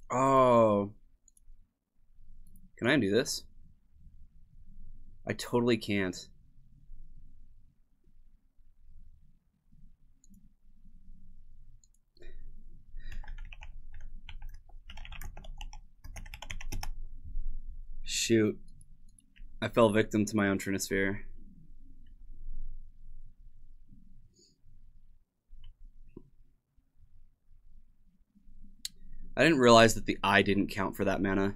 Oh. Can I undo this? I totally can't. Shoot. I fell victim to my own Trinisphere. I didn't realize that the eye didn't count for that mana.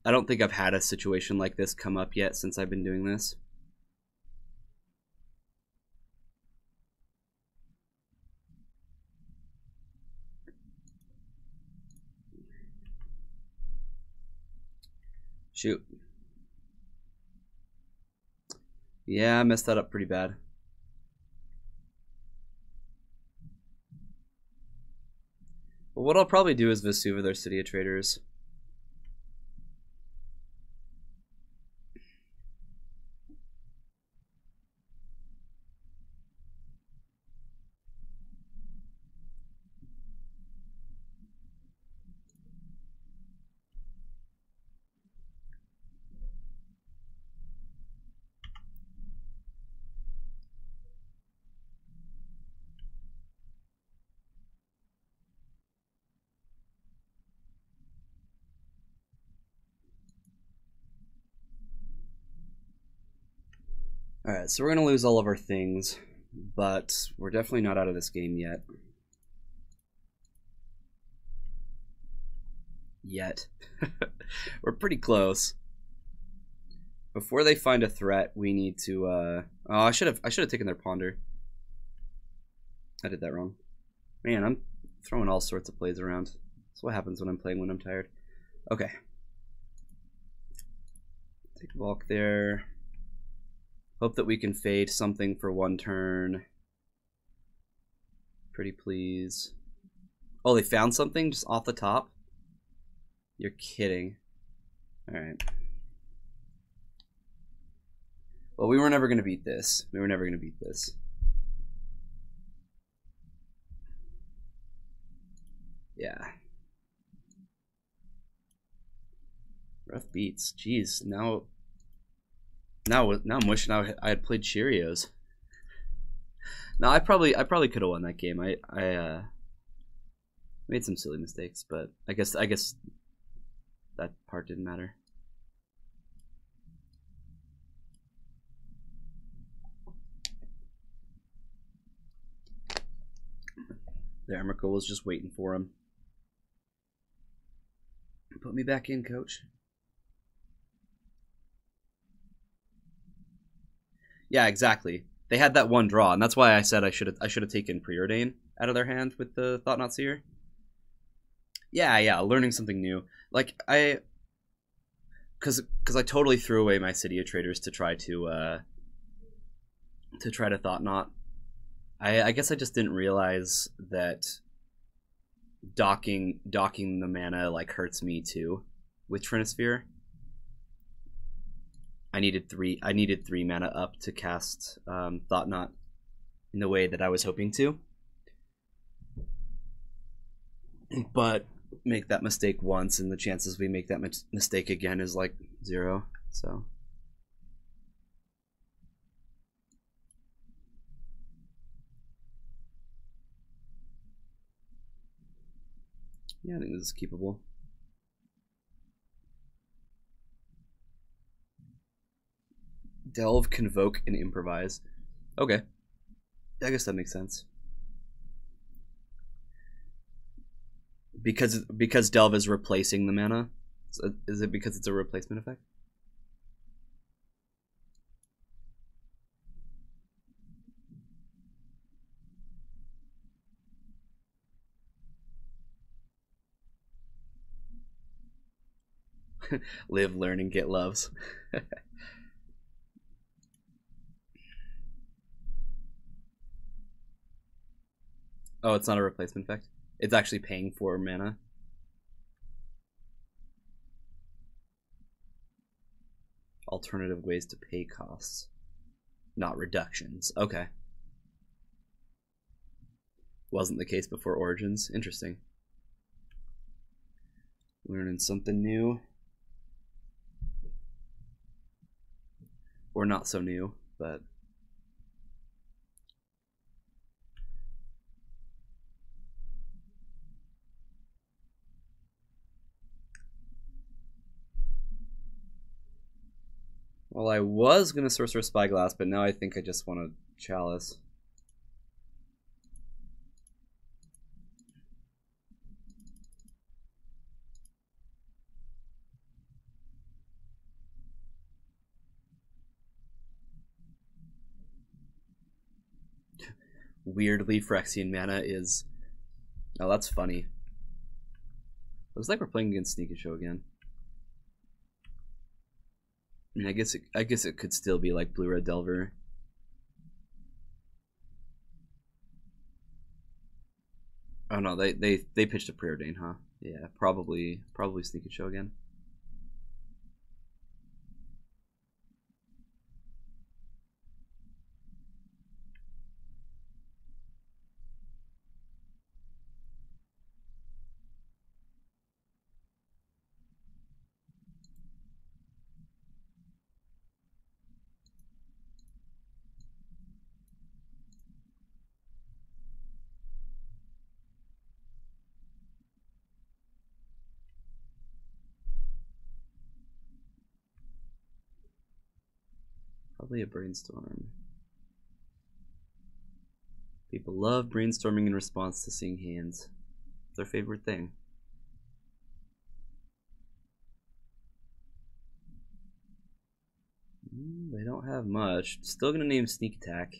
I don't think I've had a situation like this come up yet since I've been doing this. Shoot. Yeah, I messed that up pretty bad. But what I'll probably do is Vesuva their City of Traders. Alright, so we're going to lose all of our things, but we're definitely not out of this game yet. We're pretty close. Before they find a threat, we need to oh, I should have taken their Ponder. I did that wrong. Man, I'm throwing all sorts of plays around. That's what happens when I'm playing when I'm tired. Okay. Take a walk there. Hope that we can fade something for one turn. Pretty please. Oh, they found something just off the top? You're kidding. Alright. Well, we were never going to beat this. We were never going to beat this. Yeah. Rough beats. Jeez, now I'm wishing I had played Cheerios. No, I probably could have won that game. I made some silly mistakes, but I guess that part didn't matter. The Emrakul was just waiting for him. Put me back in, coach. Yeah, exactly. They had that one draw, and that's why I said I should have taken Preordain out of their hand with the Thought-Knot Seer. Yeah, learning something new. Like because I totally threw away my City of Traders to try to Thought-Knot. I guess I just didn't realize that docking the mana like hurts me too with Trinisphere. I needed three mana up to cast Thought-Knot in the way that I was hoping to. But make that mistake once, and the chances we make that mistake again is like 0. So yeah, I think this is keepable. Delve, Convoke, and Improvise. Okay. I guess that makes sense. Because Delve is replacing the mana? So is it because it's a replacement effect? Live, learn, and get loves. Oh, it's not a replacement effect? It's actually paying for mana? Alternative ways to pay costs. Not reductions. Okay. Wasn't the case before Origins. Interesting. Learning something new. Or not so new, but... Well, I was going to Sorcerer Spyglass, but now I think I just want to Chalice. Weirdly, Phyrexian mana is... Oh, that's funny. Looks like we're playing against Sneak and Show again. I mean, I guess it could still be like Blue Red Delver. Oh no, they pitched a Preordain, huh? Yeah, probably Sneak and Show again. Probably a Brainstorm. People love brainstorming in response to seeing hands. It's their favorite thing. They don't have much. Still gonna name Sneak Attack.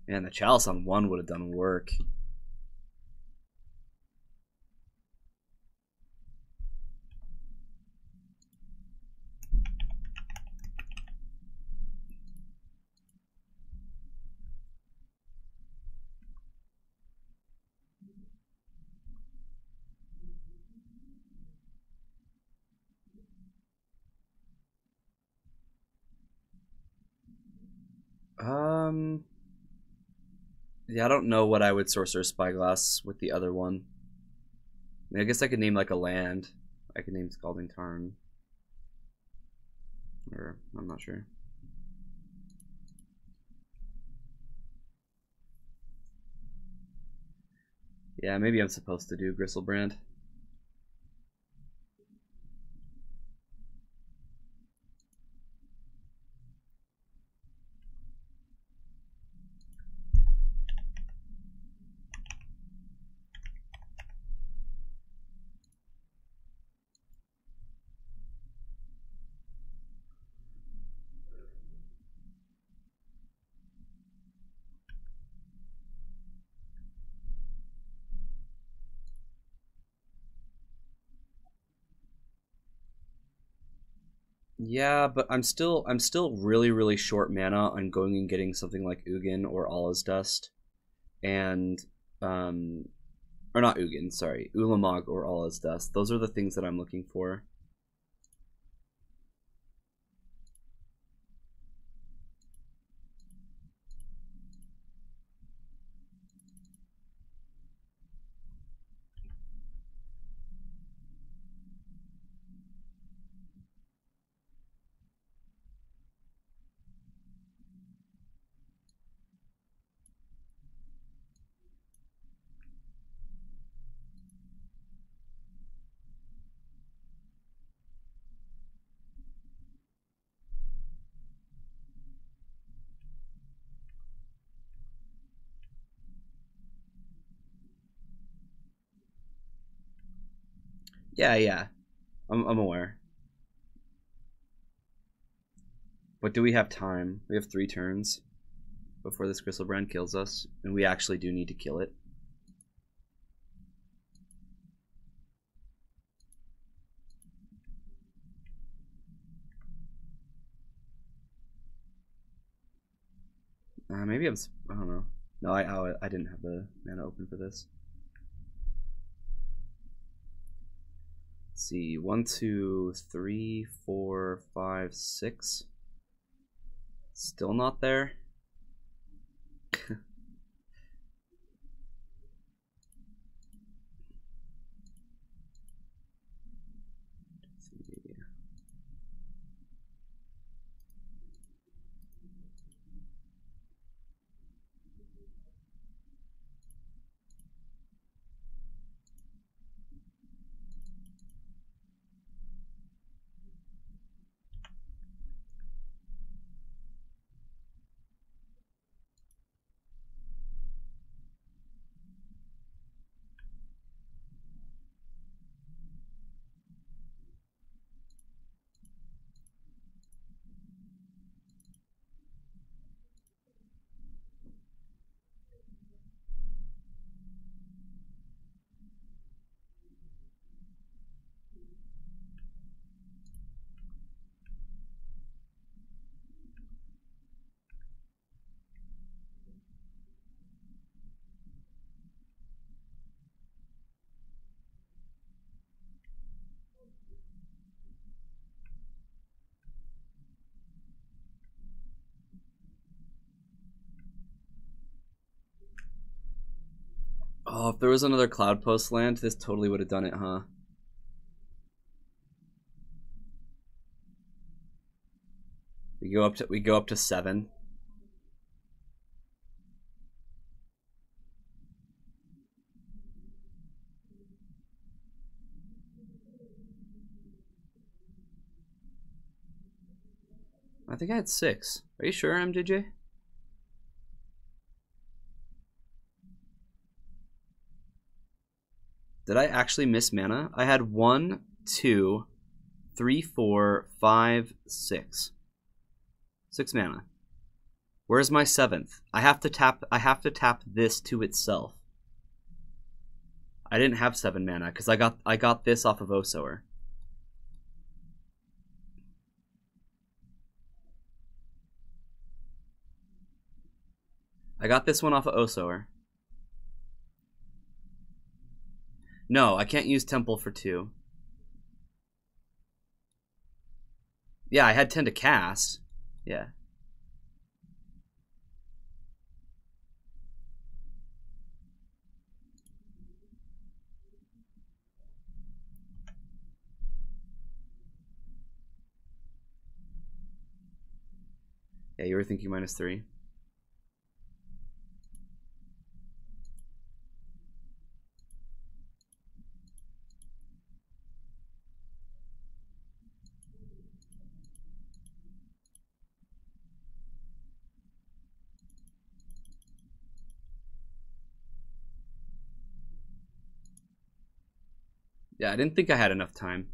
Man, the Chalice on 1 would have done work. Yeah, I don't know what I would Sorcerer Spyglass with the other one. I mean, I guess I could name like a land. I could name Scalding Tarn. Or, I'm not sure. Yeah, maybe I'm supposed to do Gristlebrand. Yeah, but I'm still really short mana on going and getting something like Ugin or Allah's Dust, and or not Ugin, sorry, Ulamog or Allah's Dust. Those are the things that I'm looking for. Yeah, I'm aware. But do we have time? We have 3 turns before this Gristlebrand kills us, and we actually do need to kill it. Maybe I don't know. No, I didn't have the mana open for this. Let's see, 1, 2, 3, 4, 5, 6. Still not there. Oh, if there was another Cloud Post land, this totally would have done it, huh? We go up to 7. I think I had 6. Are you sure, MJJ? Did I actually miss mana? I had 1, 2, 3, 4, 5, 6. 6 mana. Where's my 7th? I have to tap this to itself. I didn't have 7 mana because I got this off of Osower. I got this one off of Osower. No, I can't use Temple for 2. Yeah, I had 10 to cast. Yeah. Yeah, you were thinking -3. Yeah, I didn't think I had enough time.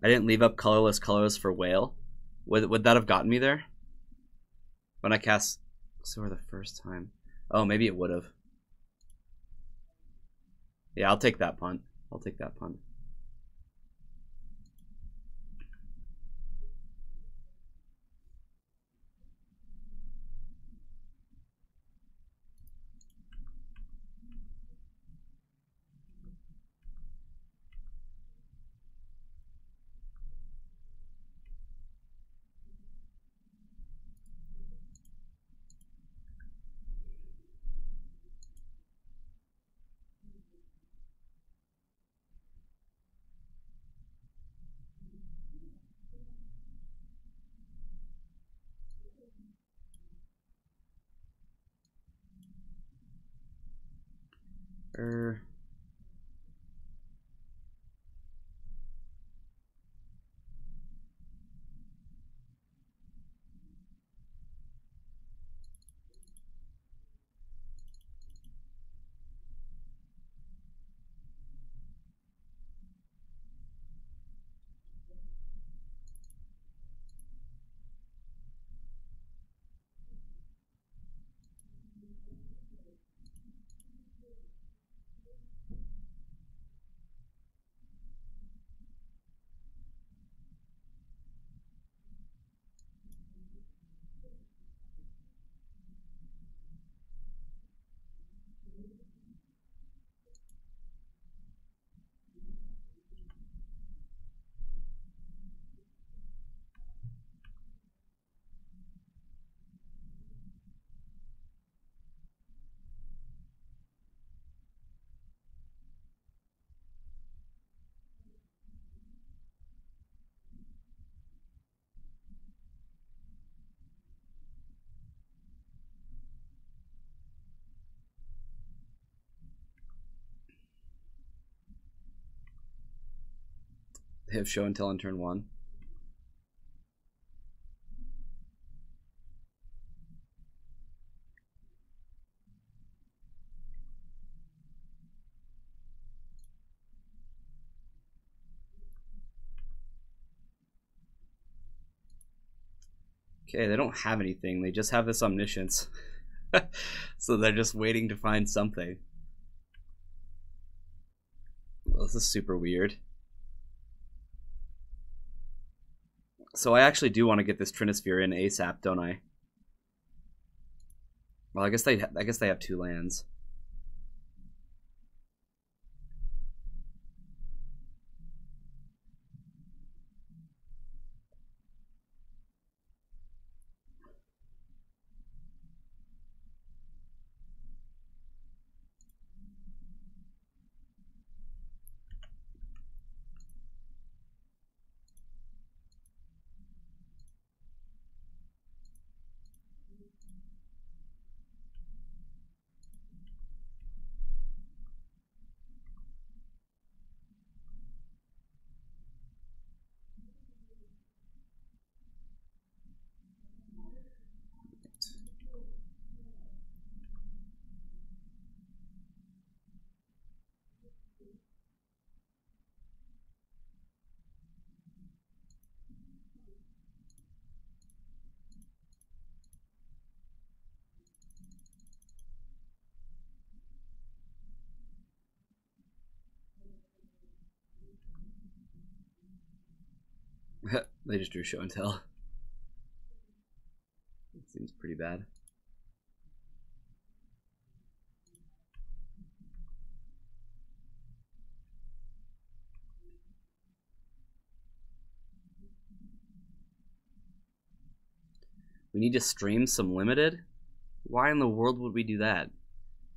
I didn't leave up colorless for Whale. Would that have gotten me there? When I cast Soar the first time. Oh, maybe it would have. Yeah, I'll take that punt. I'll take that punt. They have show and tell on turn 1. Okay, they don't have anything. They just have this omniscience. So they're just waiting to find something. Well, this is super weird. So I actually do want to get this Trinisphere in ASAP, don't I? Well, I guess they have 2 lands. They just drew show and tell. It seems pretty bad. We need to stream some limited? Why in the world would we do that?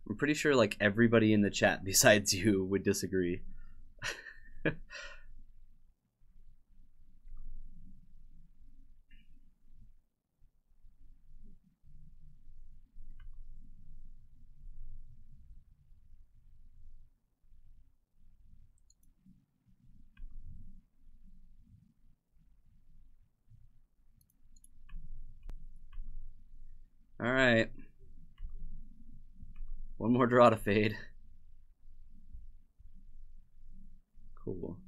I'm pretty sure like everybody in the chat besides you would disagree. Alright. One more draw to fade. Cool.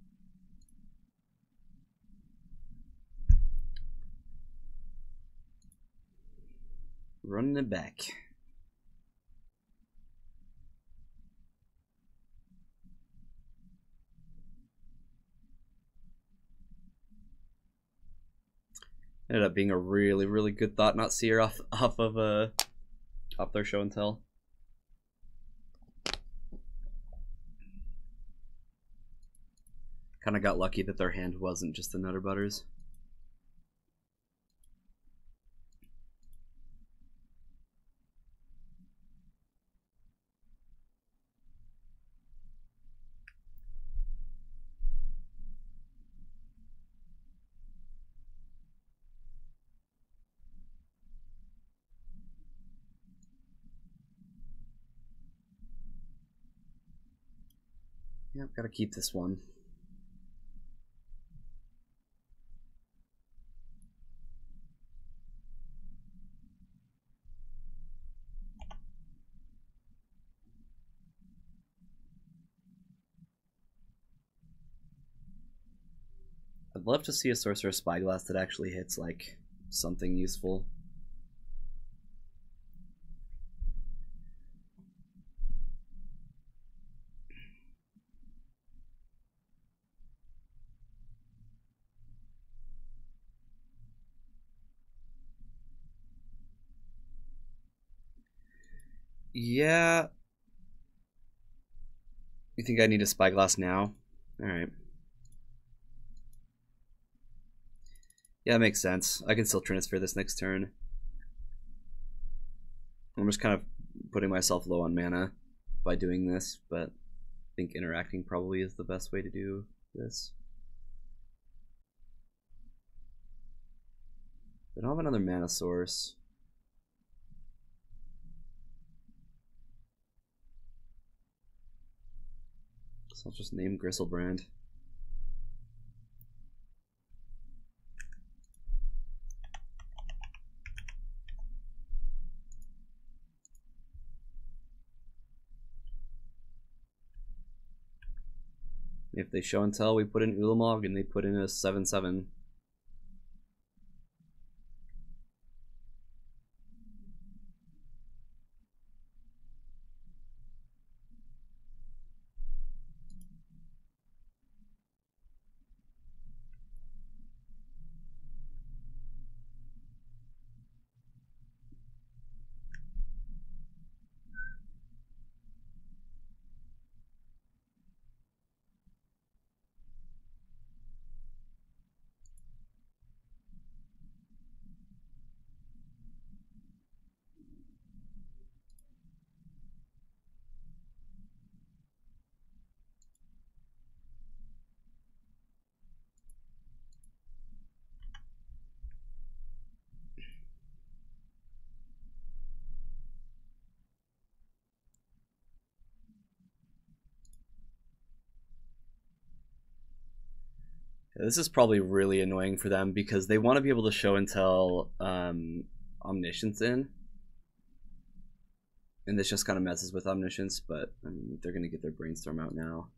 Running it back. Ended up being a really, really good thought not see her off their show and tell. Kind of got lucky that their hand wasn't just the Nutter Butters. Yep, gotta keep this one. I'd love to see a Sorcerer Spyglass that actually hits like something useful. Yeah. You think I need a Spyglass now? Alright. Yeah, that makes sense. I can still transfer this next turn. I'm just kind of putting myself low on mana by doing this, but I think interacting probably is the best way to do this. I don't have another mana source. So I'll just name Gristlebrand. If they show and tell, we put in Ulamog and they put in a 7/7. This is probably really annoying for them because they want to be able to show and tell Omniscience in. And this just kind of messes with Omniscience, but I mean, they're going to get their Brainstorm out now.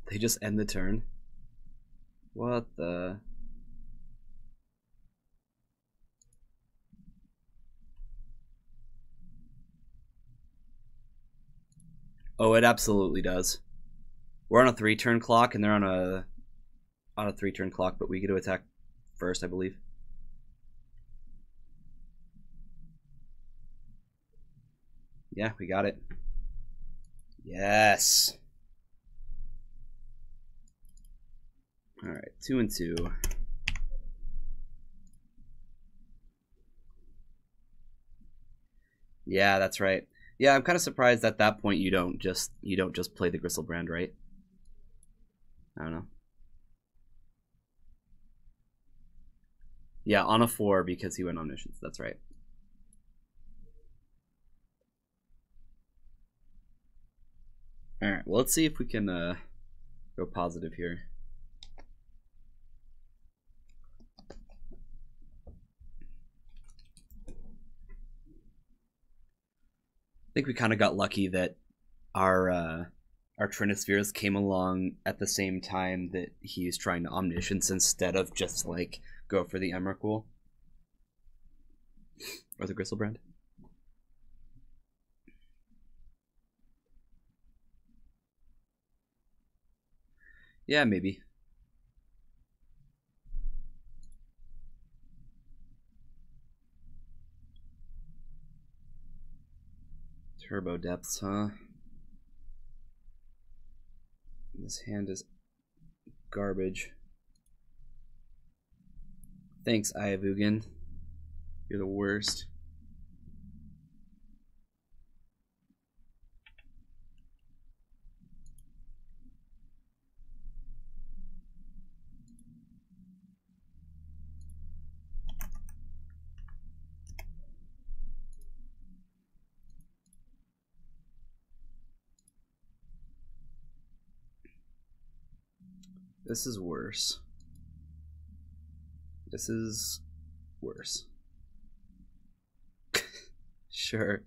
They just end the turn. What the? Oh, it absolutely does. We're on a 3-turn clock, and they're on a 3-turn clock, but we get to attack first, I believe. Yeah, we got it. Yes. All right, 2 and 2. Yeah, that's right. Yeah, I'm kind of surprised at that point you don't just play the Gristlebrand, right? I don't know. Yeah, on a 4 because he went Omniscience. That's right. All right, well, let's see if we can go positive here. I think we kind of got lucky that our Trinispheres came along at the same time that he's trying to Omniscience instead of just like go for the Emrakul or the Gristlebrand. Yeah, maybe. Turbo Depths, huh? This hand is garbage. Thanks, Ayavugan. You're the worst. This is worse. This is worse. Sure.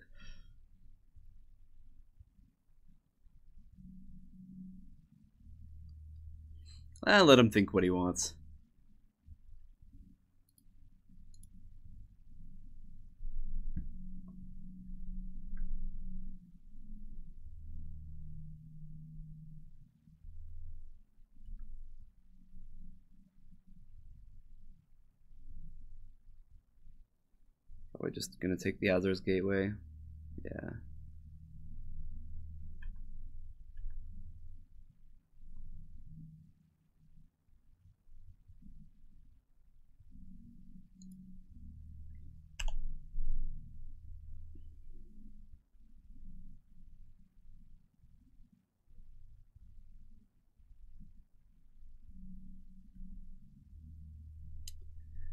Let him think what he wants. Probably just gonna take the Azur's Gateway. Yeah.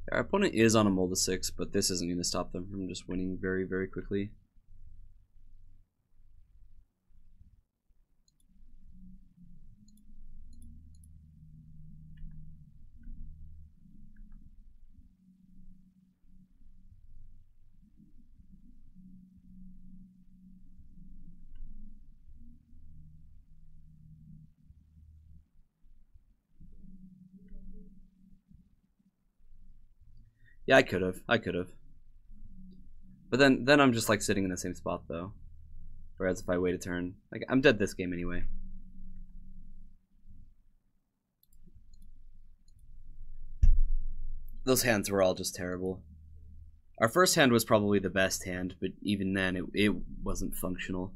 Our opponent is on a Mold of 6, but this isn't going to stop them from just winning very, very quickly. Yeah, I could have. But then I'm just like sitting in the same spot though. Whereas if I wait a turn, like I'm dead this game anyway. Those hands were all just terrible. Our first hand was probably the best hand, but even then it wasn't functional.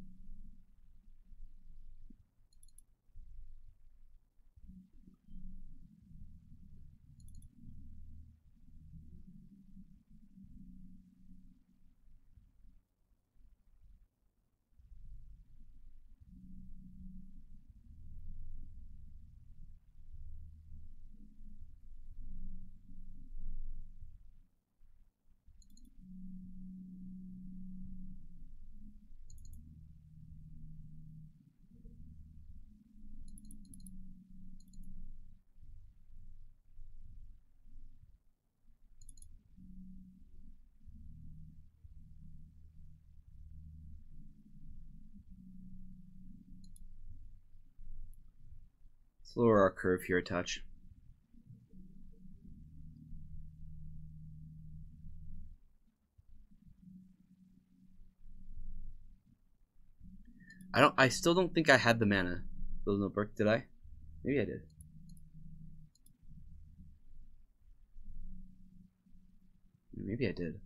Let's lower our curve here a touch. I still don't think I had the mana. Those no brick, did I? Maybe I did. Maybe I did.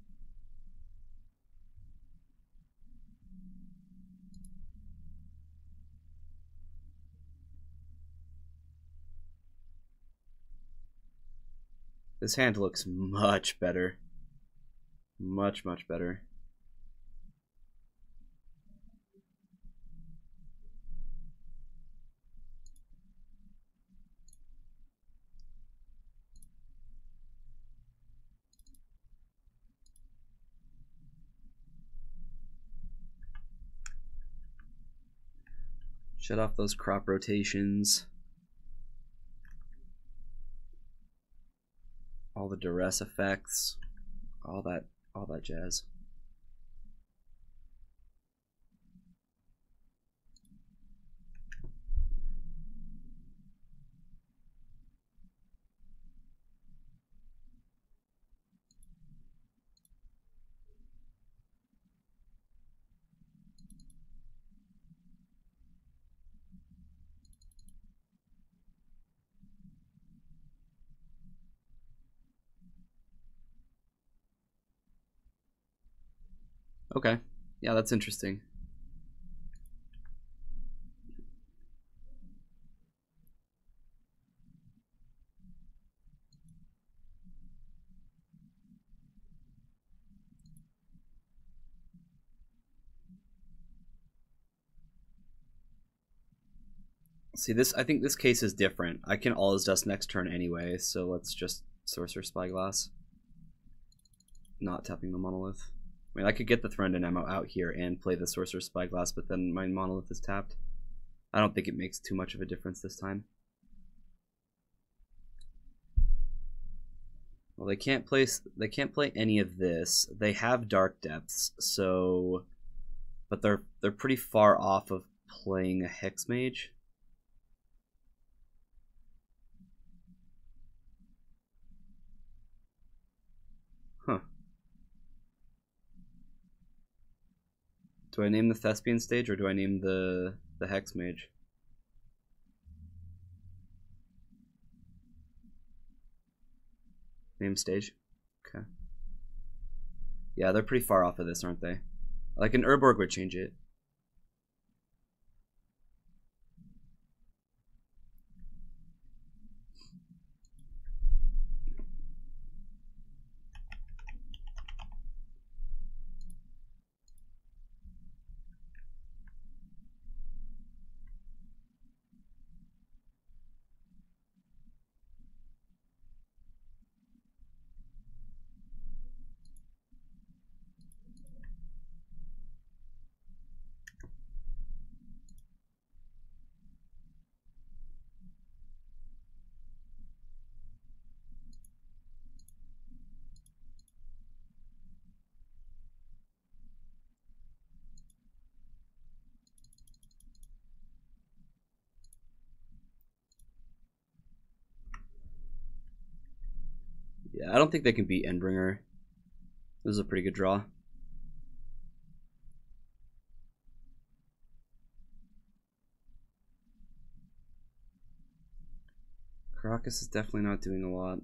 This hand looks much better. Much, much better. Shut off those crop rotations. All the duress effects. All that jazz. Okay. Yeah, that's interesting. See, I think this case is different. I can All Is Dust next turn anyway, so let's just Sorcerer's Spyglass. Not tapping the Monolith. I mean, I could get the Thrend and Ammo out here and play the Sorcerer's Spyglass, but then my Monolith is tapped. I don't think it makes too much of a difference this time. Well, they can't play any of this. They have Dark Depths, so, but they're pretty far off of playing a Hex Mage. Huh. Do I name the Thespian stage or do I name the Hex Mage? Name stage. Okay. Yeah, they're pretty far off of this, aren't they? Like an Urborg would change it. Yeah, I don't think they can beat Endbringer. This is a pretty good draw. Caracas is definitely not doing a lot.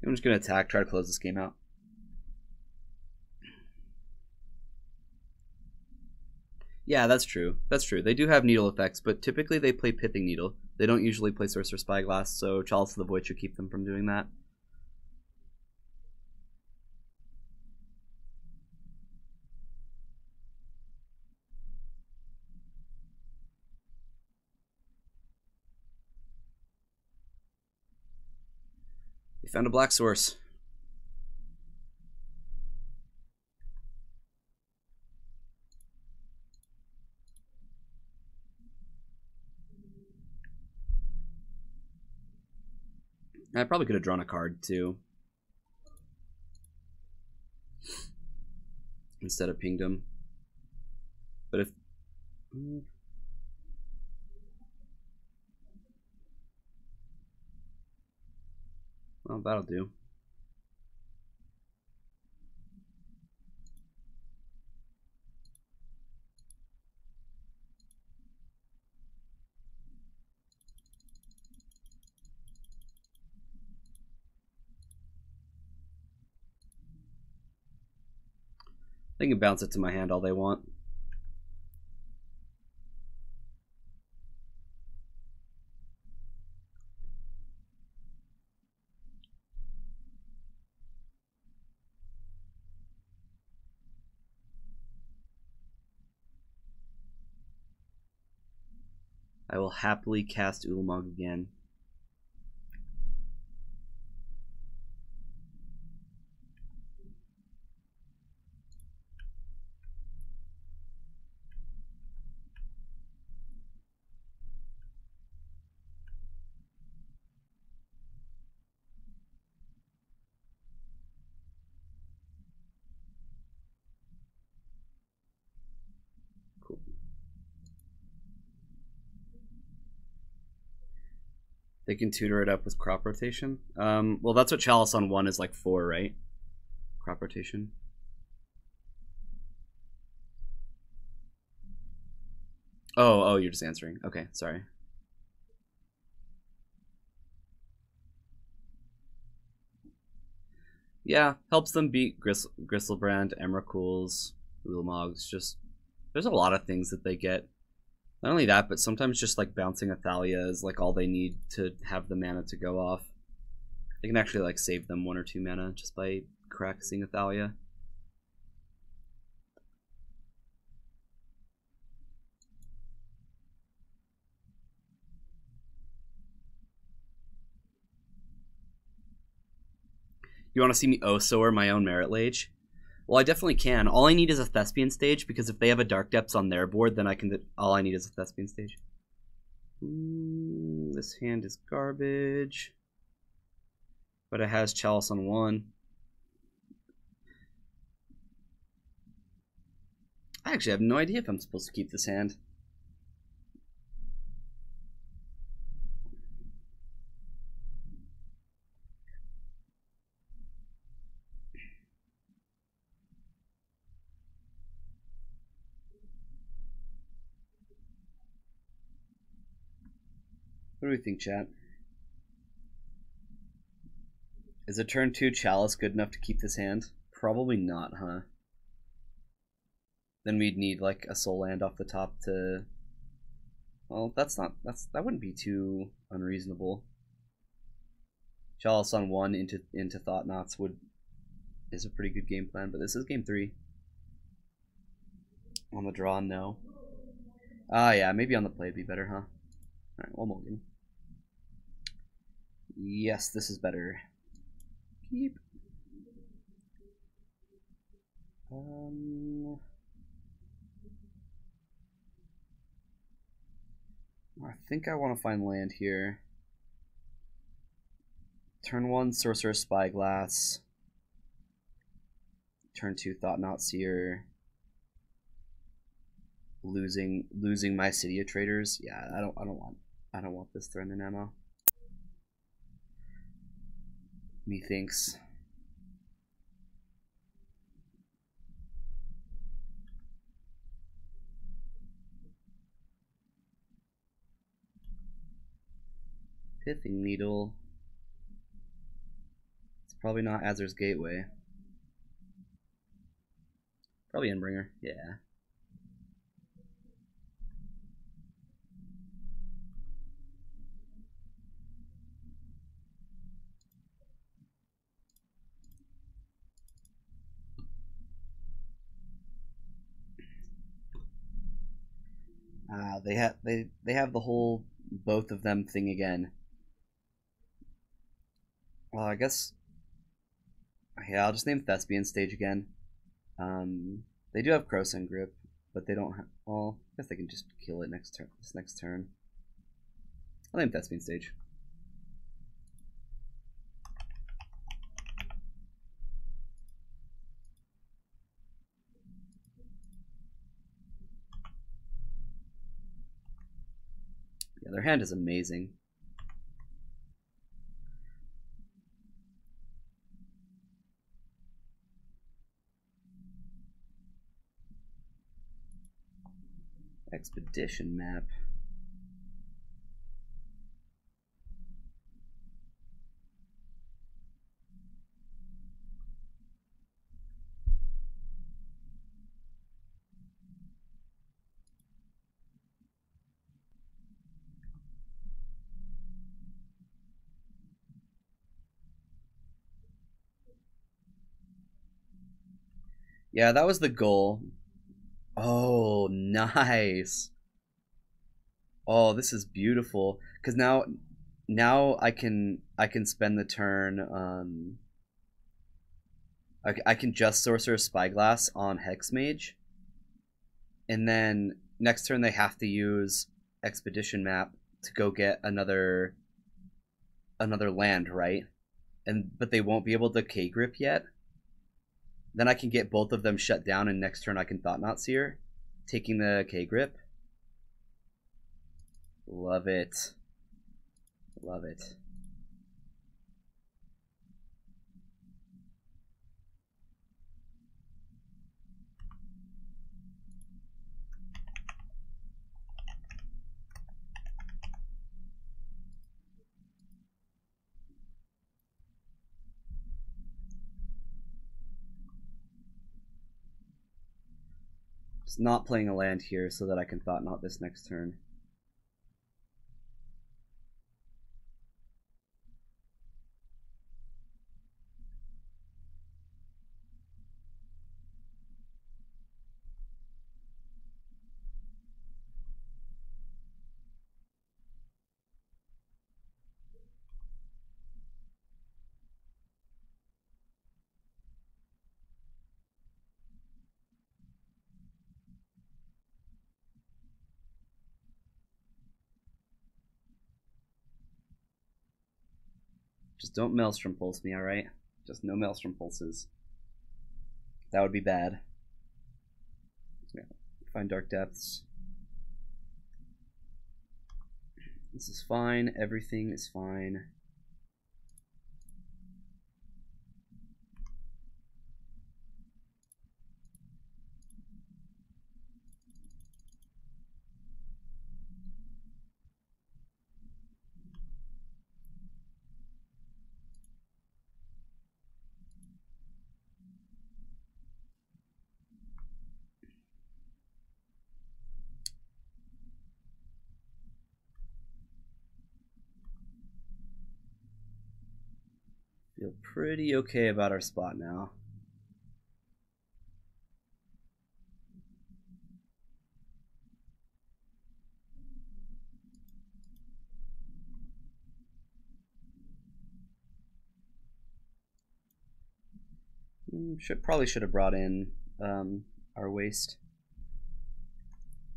I'm just going to attack, try to close this game out. Yeah, that's true. That's true. They do have needle effects, but typically they play Pithing Needle. They don't usually play Sorcerer's Spyglass, so Chalice of the Void should keep them from doing that. They found a black source. I probably could have drawn a card too. instead of pingdom. But if well, that'll do. They can bounce it to my hand all they want. I will happily cast Ulamog again. Cool. They can tutor it up with crop rotation. Well, that's what Chalice on 1 is like 4, right? Crop rotation. Oh, you're just answering. Okay, sorry. Yeah, helps them beat Gristlebrand, Emrakul's, Ulamog's. Just there's a lot of things that they get. Not only that, but sometimes just like bouncing Athalia is like all they need to have the mana to go off. They can actually like save them 1 or 2 mana just by Caraxing Athalia. You want to see me Osoer my own Merit Lage? Well, I definitely can. All I need is a Thespian stage, because if they have a Dark Depths on their board, then I can. All I need is a Thespian stage. This hand is garbage. But it has Chalice on 1. I actually have no idea if I'm supposed to keep this hand. What do we think, chat? Is a turn 2 Chalice good enough to keep this hand? Probably not, huh? Then we'd need like a soul land off the top to. Well, that wouldn't be too unreasonable. Chalice on 1 into Thought-Knots is a pretty good game plan, but this is game 3. On the draw, no. Yeah, maybe on the play would be better, huh? Alright, one mulligan. Yes, this is better. Keep. I think I want to find land here. Turn 1, Sorcerer's Spyglass. Turn 2, Thought-Knot Seer. Losing my City of Traders. Yeah, I don't want this threat in ammo. Methinks. Pithing Needle. It's probably not Azur's Gateway. Probably Endbringer, yeah. They have the whole both of them thing again. Well, I guess. Yeah, I'll just name Thespian Stage again. They do have Crowsun Grip, but they don't have. Well, I guess they can just kill it next turn. This next turn. I'll name Thespian Stage. Yeah, their hand is amazing. Expedition map. Yeah, that was the goal. Oh, nice. Oh, this is beautiful. Cause now I can spend the turn. I can just Sorcerer Spyglass on Hex Mage, and then next turn they have to use Expedition Map to go get another land, right? But they won't be able to K Grip yet. Then I can get both of them shut down, and next turn I can Thought Knot Seer, taking the K Grip. Love it. Love it. Just not playing a land here so that I can Thought Knot this next turn. Just don't Maelstrom Pulse me, alright? Just no Maelstrom Pulses. That would be bad. Yeah. Find Dark Depths. This is fine. Everything is fine. Feel pretty okay about our spot now. Probably should have brought in our waste.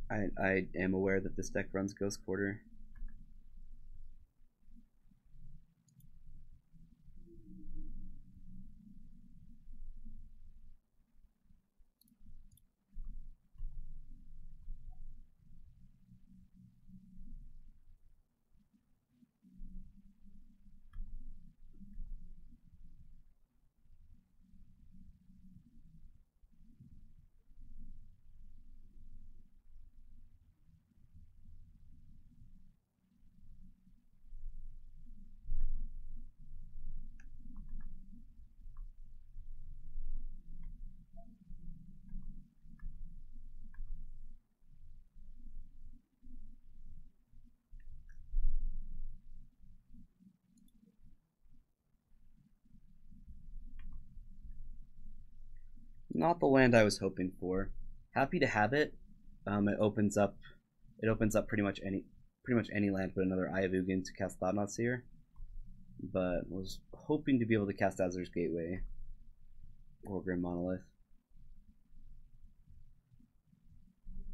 I am aware that this deck runs Ghost Quarter. Not the land I was hoping for. Happy to have it. It opens up pretty much any land but another Eye of Ugin to cast Thought Knot Seer. But was hoping to be able to cast Azur's Gateway or Grim Monolith.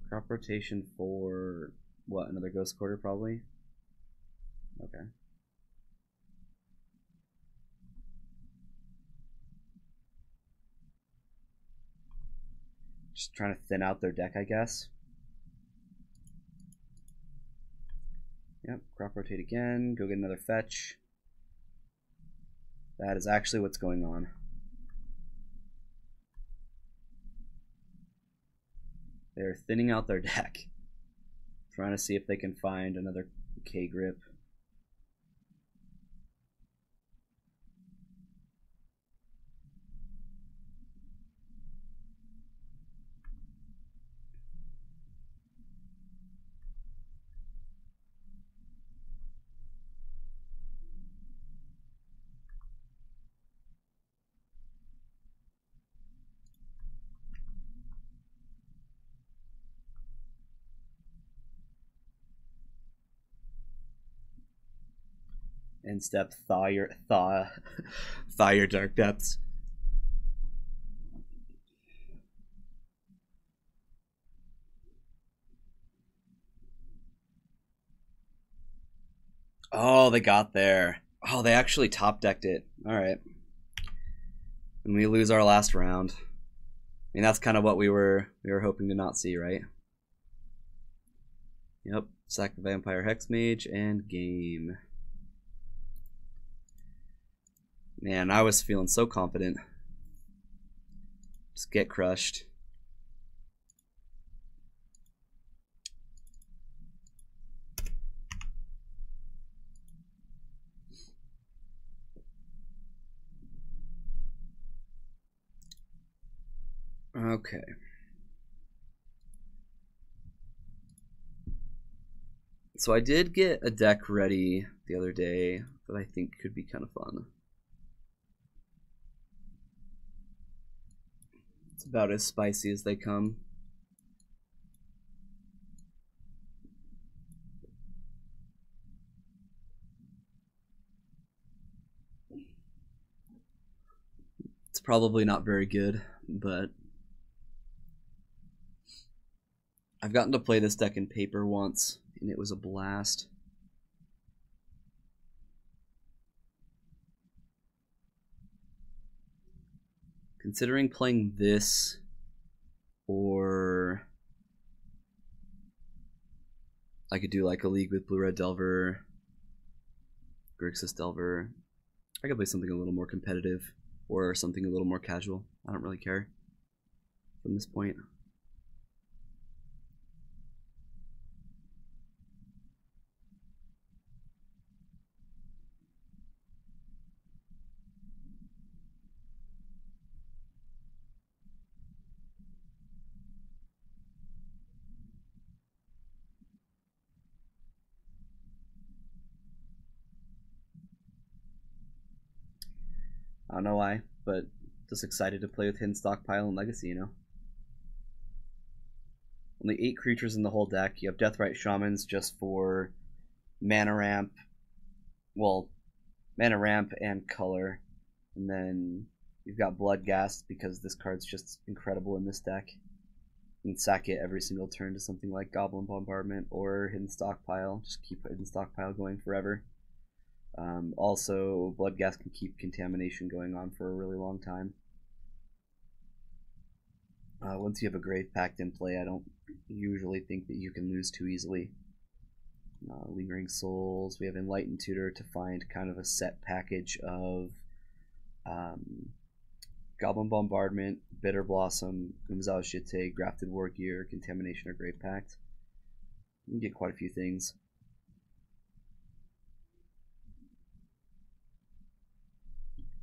Crop rotation for what? Another Ghost Quarter probably. Okay. Just trying to thin out their deck, I guess. Yep, crop rotate again, go get another fetch. That is actually what's going on. They're thinning out their deck. Trying to see if they can find another K-grip. End step, thaw your dark depths. Oh, they got there. Oh, they actually top decked it. All right. And we lose our last round. I mean, that's kind of what we were hoping to not see, right? Yep. Sack the Vampire Hexmage and game. Man, I was feeling so confident. Just get crushed. Okay. So I did get a deck ready the other day that I think could be kind of fun. It's about as spicy as they come. It's probably not very good, but I've gotten to play this deck in paper once, and it was a blast. Considering playing this, or I could do like a league with Blue-Red Delver, Grixis Delver. I could play something a little more competitive, or something a little more casual. I don't really care from this point. I don't know why, but just excited to play with Hidden Stockpile and Legacy, you know? Only 8 creatures in the whole deck. You have Deathrite Shamans just for mana ramp. Well, mana ramp and color. And then you've got Bloodghast because this card's just incredible in this deck. You can sack it every single turn to something like Goblin Bombardment or Hidden Stockpile. Just keep Hidden Stockpile going forever. Also, Bloodghast can keep Contamination going on for a really long time. Once you have a Grave Pact in play, I don't usually think that you can lose too easily. Lingering Souls, we have Enlightened Tutor to find kind of a set package of Goblin Bombardment, Bitter Blossom, Umzao Shite, Grafted War Gear, Contamination, or Grave Pact. You can get quite a few things.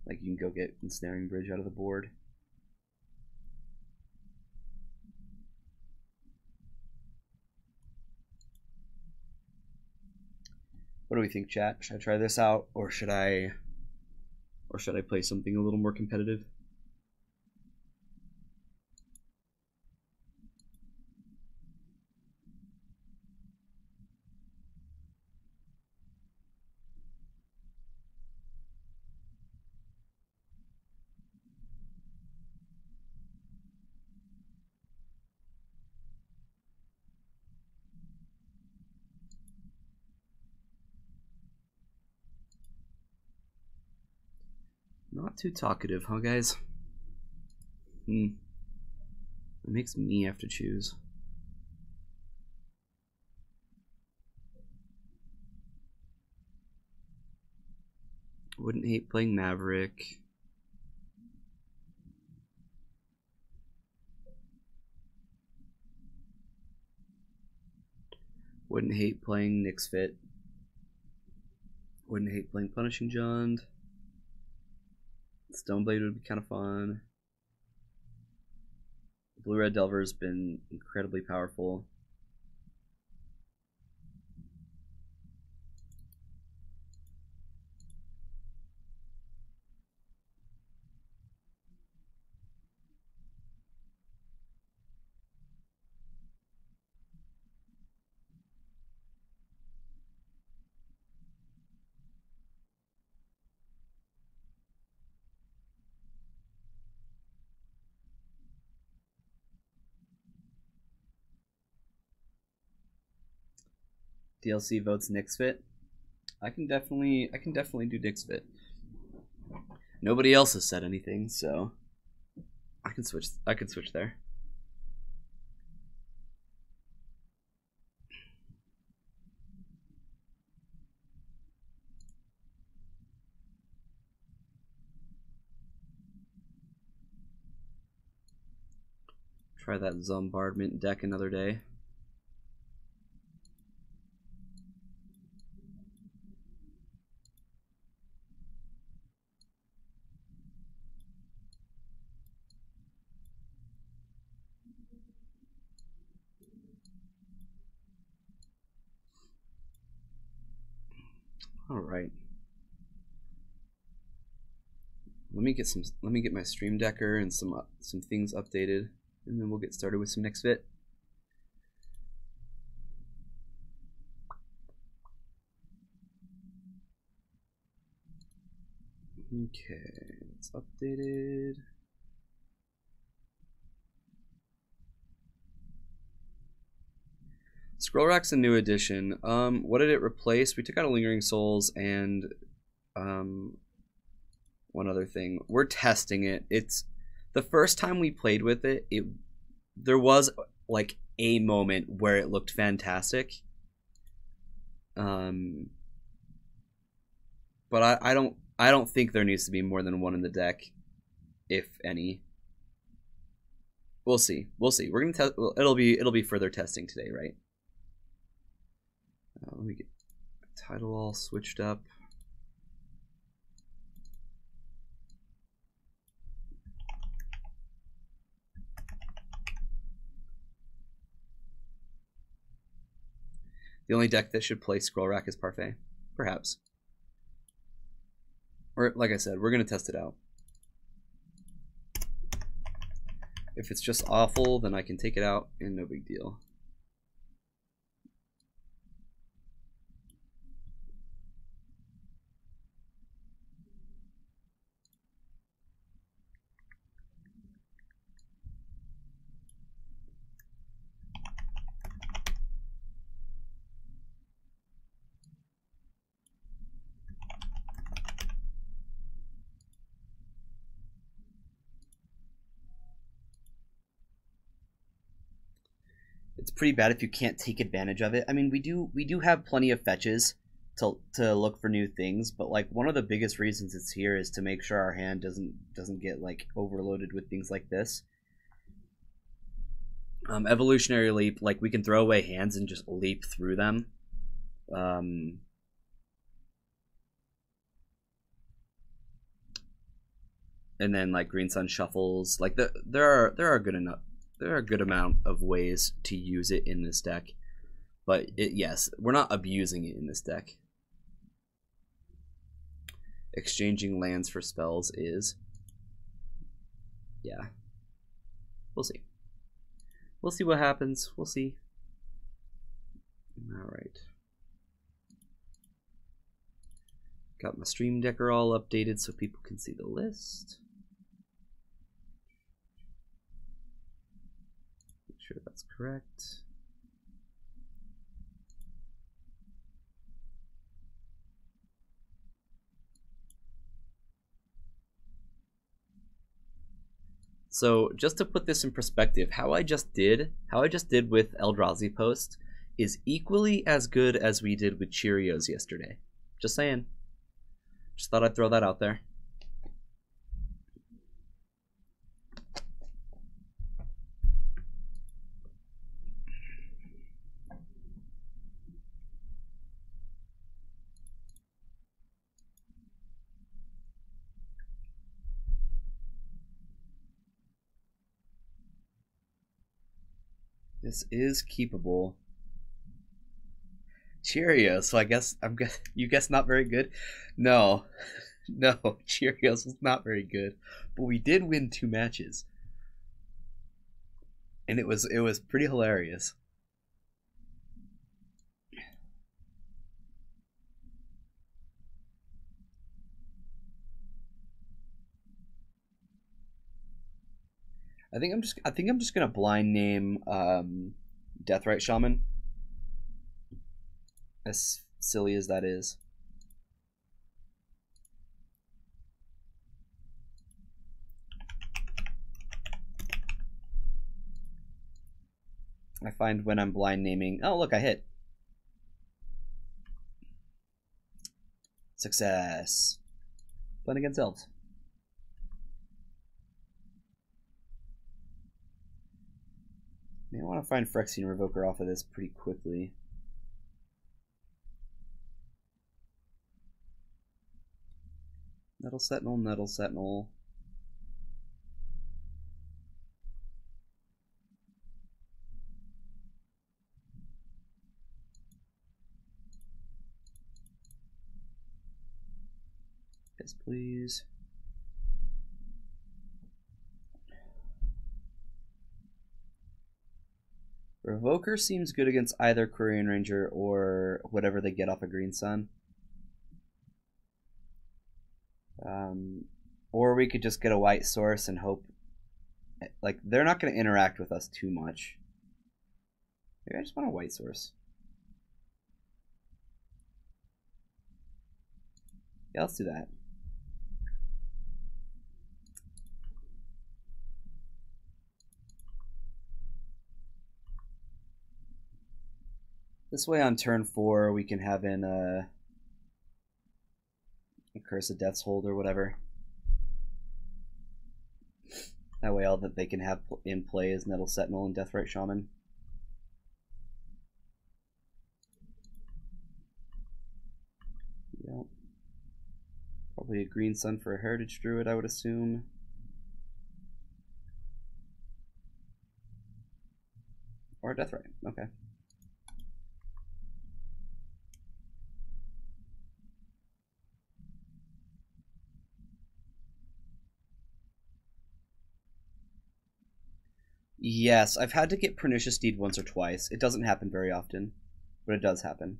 Like you can go get Ensnaring Bridge out of the board. What do we think, chat? Should I try this out, or should I play something a little more competitive? Not too talkative, huh, guys? It makes me have to choose. Wouldn't hate playing Maverick. Wouldn't hate playing Nyx Fit. Wouldn't hate playing Punishing Jund. Stoneblade would be kind of fun. Blue-Red Delver's been incredibly powerful. DLC votes Nyx Fit. I can definitely do Nyx Fit. Nobody else has said anything, so I can switch there. Try that Zombardment deck another day. All right. Let me get my Stream Decker and some things updated, and then we'll get started with some Nyx Fit. Okay, it's updated. Scroll Rack's a new addition. What did it replace? We took out a Lingering Souls and one other thing. We're testing it. It's the first time we played with it. There was like a moment where it looked fantastic. But I don't think there needs to be more than one in the deck, if any. We'll see. We'll see. We're gonna test. It'll be further testing today, right? Let me get title all switched up. The only deck that should play Scroll Rack is Parfait, perhaps. Or, like I said, we're going to test it out. If it's just awful, then I can take it out and no big deal. It's pretty bad if you can't take advantage of it. I mean, we do have plenty of fetches to look for new things, but like one of the biggest reasons it's here is to make sure our hand doesn't get like overloaded with things like this. Evolutionary Leap, like we can throw away hands and just leap through them. And then like Green Sun Shuffles, like there are a good amount of ways to use it in this deck, but yes, we're not abusing it in this deck. Exchanging lands for spells is, yeah, we'll see. We'll see what happens. We'll see. All right. Got my Stream Decker all updated so people can see the list. Make sure that's correct. So just to put this in perspective, how I just did with Eldrazi Post is equally as good as we did with Cheerios yesterday. Just saying. Just thought I'd throw that out there. This is keepable. Cheerios. So I guess you guess not very good. No, no, Cheerios was not very good, but we did win 2 matches, and it was pretty hilarious. I think I'm just gonna blind name Deathrite Shaman. As silly as that is. I find when I'm blind naming, oh look, I hit. Success. Playing against elves. I want to find Phyrexian Revoker off of this pretty quickly. Nettle Sentinel, Nettle Sentinel. Yes, please. Revoker seems good against either Quirion Ranger or whatever they get off a Green Sun. Or we could just get a white source and hope. Like, they're not going to interact with us too much. Maybe I just want a white source. Yeah, let's do that. This way on turn 4 we can have in a Curse of Death's Hold or whatever. That way all that they can have in play is Nettle Sentinel and Deathrite Shaman. Yep. Probably a Green Sun for a Heritage Druid, I would assume. Or a Deathrite, okay. Yes, I've had to get Pernicious Deed once or twice. It doesn't happen very often, but it does happen.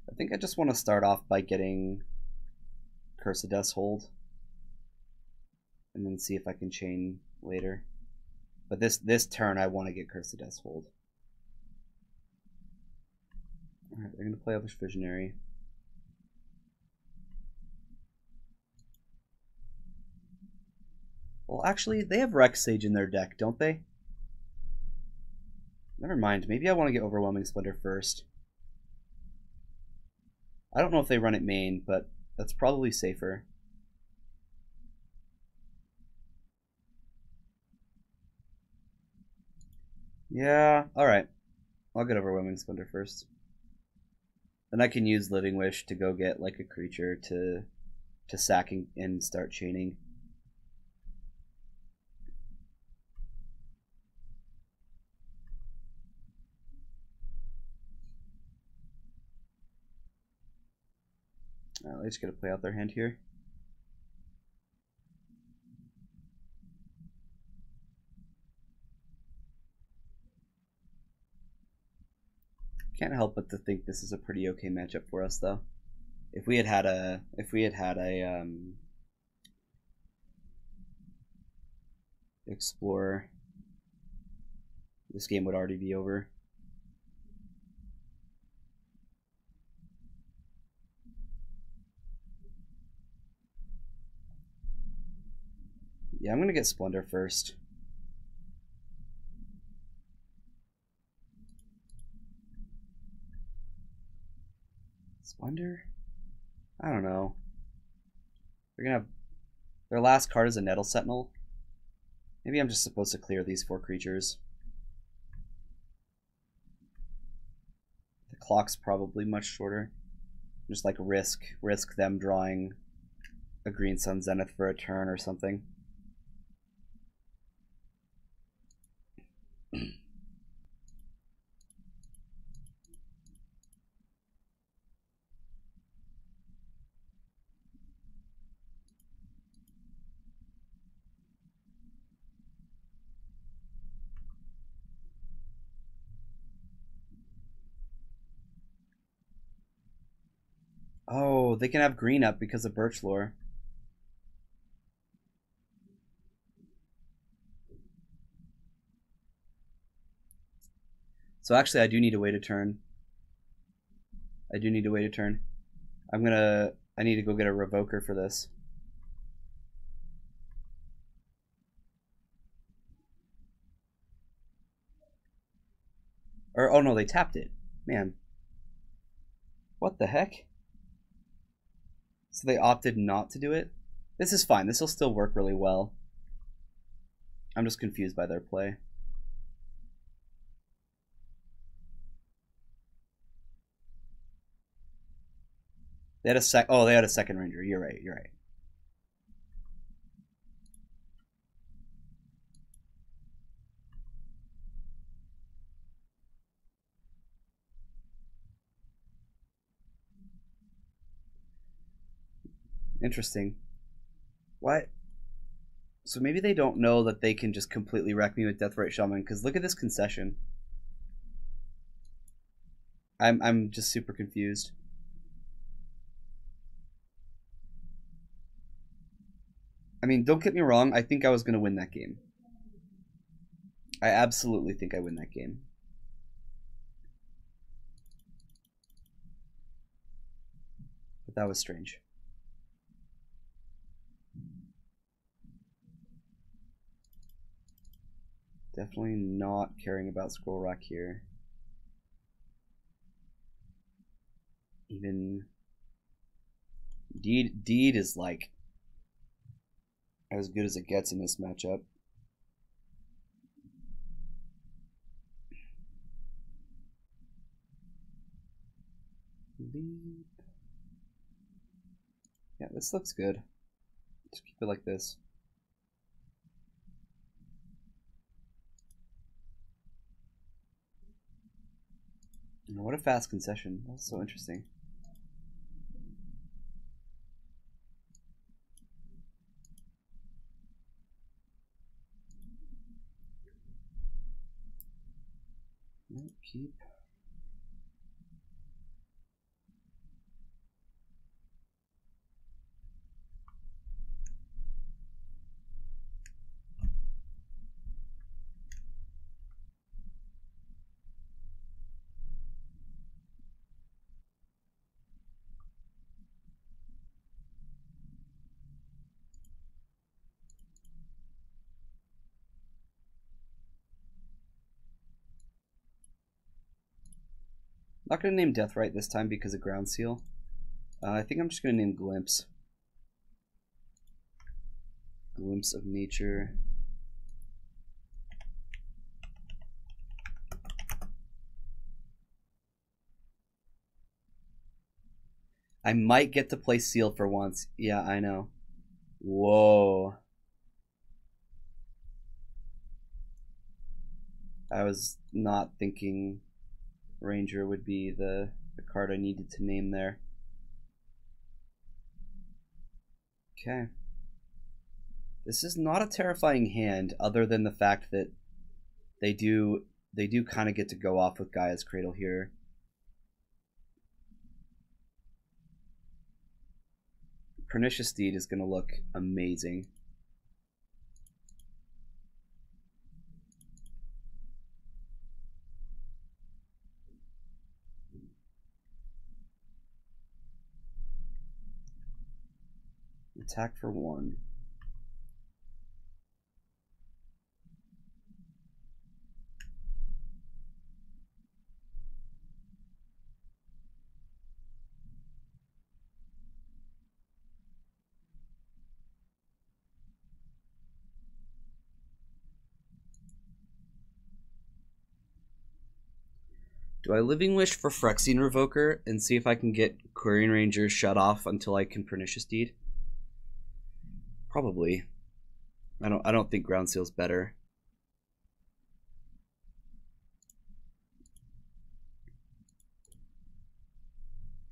I think I just want to start off by getting Curse of Death's Hold, and then see if I can chain later. But this turn I want to get Curse of Death's Hold. Alright, they're going to play Elvish Visionary. Well, actually, they have Rex Sage in their deck, don't they? Never mind, maybe I want to get Overwhelming Splendor first. I don't know if they run it main, but that's probably safer. Yeah, alright. I'll get Overwhelming Splendor first. Then I can use Living Wish to go get like a creature to sack and start chaining. They just gotta play out their hand here. Can't help but to think this is a pretty okay matchup for us, though. If we had had a Explorer. This game would already be over. Yeah, I'm gonna get Splendor first. Splendor? I don't know. They're gonna have their last card is a Nettle Sentinel. Maybe I'm just supposed to clear these 4 creatures. The clock's probably much shorter. Just like risk them drawing a Green Sun Zenith for a turn or something. Oh, they can have green up because of Birch Lore. So actually, I do need to wait a turn. I need to go get a Revoker for this. Or, oh no, they tapped it. Man. What the heck? So they opted not to do it? This is fine. This will still work really well. I'm just confused by their play. They had they had a second Ranger. You're right. Interesting. What? So maybe they don't know that they can just completely wreck me with Deathrite Shaman, because look at this concession. I'm just super confused. I mean, don't get me wrong, I think I was going to win that game. I absolutely think I win that game. But that was strange. Definitely not caring about Scroll Rock here. Even Deed is like as good as it gets in this matchup. Yeah, this looks good. Just keep it like this. What a fast concession. That's so interesting. Keep. Not going to name Deathrite this time because of Ground Seal. I think I'm just going to name Glimpse. Glimpse of Nature. I might get to play Seal for once. Yeah, I know. Whoa. I was not thinking Ranger would be the card I needed to name there. Okay. This is not a terrifying hand other than the fact that they do kind of get to go off with Gaia's Cradle here. Pernicious Deed is going to look amazing. Attack for 1. Do I Living Wish for Phyrexian Revoker and see if I can get Quirion Ranger shut off until I can Pernicious Deed? Probably. I don't think Ground Seal's better.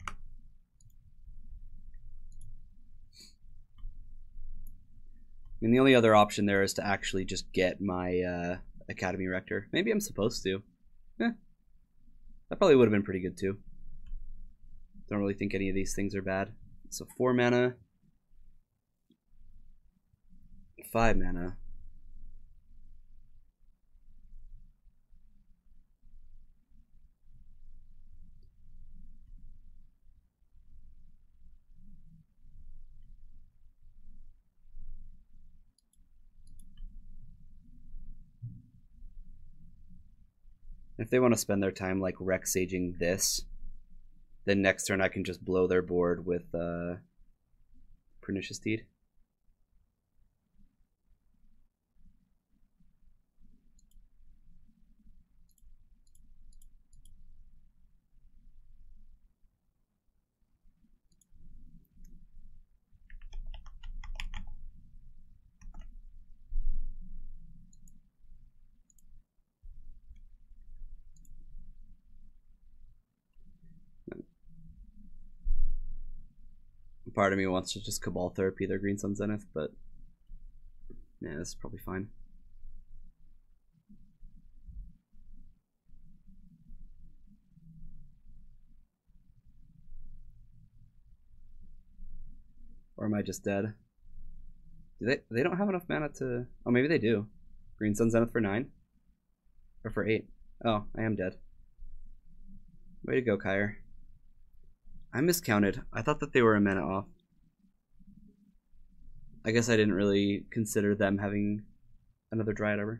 I mean, the only other option there is to actually just get my Academy Rector. Maybe I'm supposed to. That probably would have been pretty good too. Don't really think any of these things are bad. So 4 mana, 5 mana. If they want to spend their time like Rec Saging this, then next turn I can just blow their board with Pernicious Deed. Part of me wants to just Cabal Therapy their Green Sun Zenith, but yeah, this is probably fine. Or am I just dead? They don't have enough mana to... Oh, maybe they do. Green Sun Zenith for 9? Or for 8? Oh, I am dead. Way to go, Kyre. I miscounted. I thought that they were a mana off. I guess I didn't really consider them having another Dryad Arbor.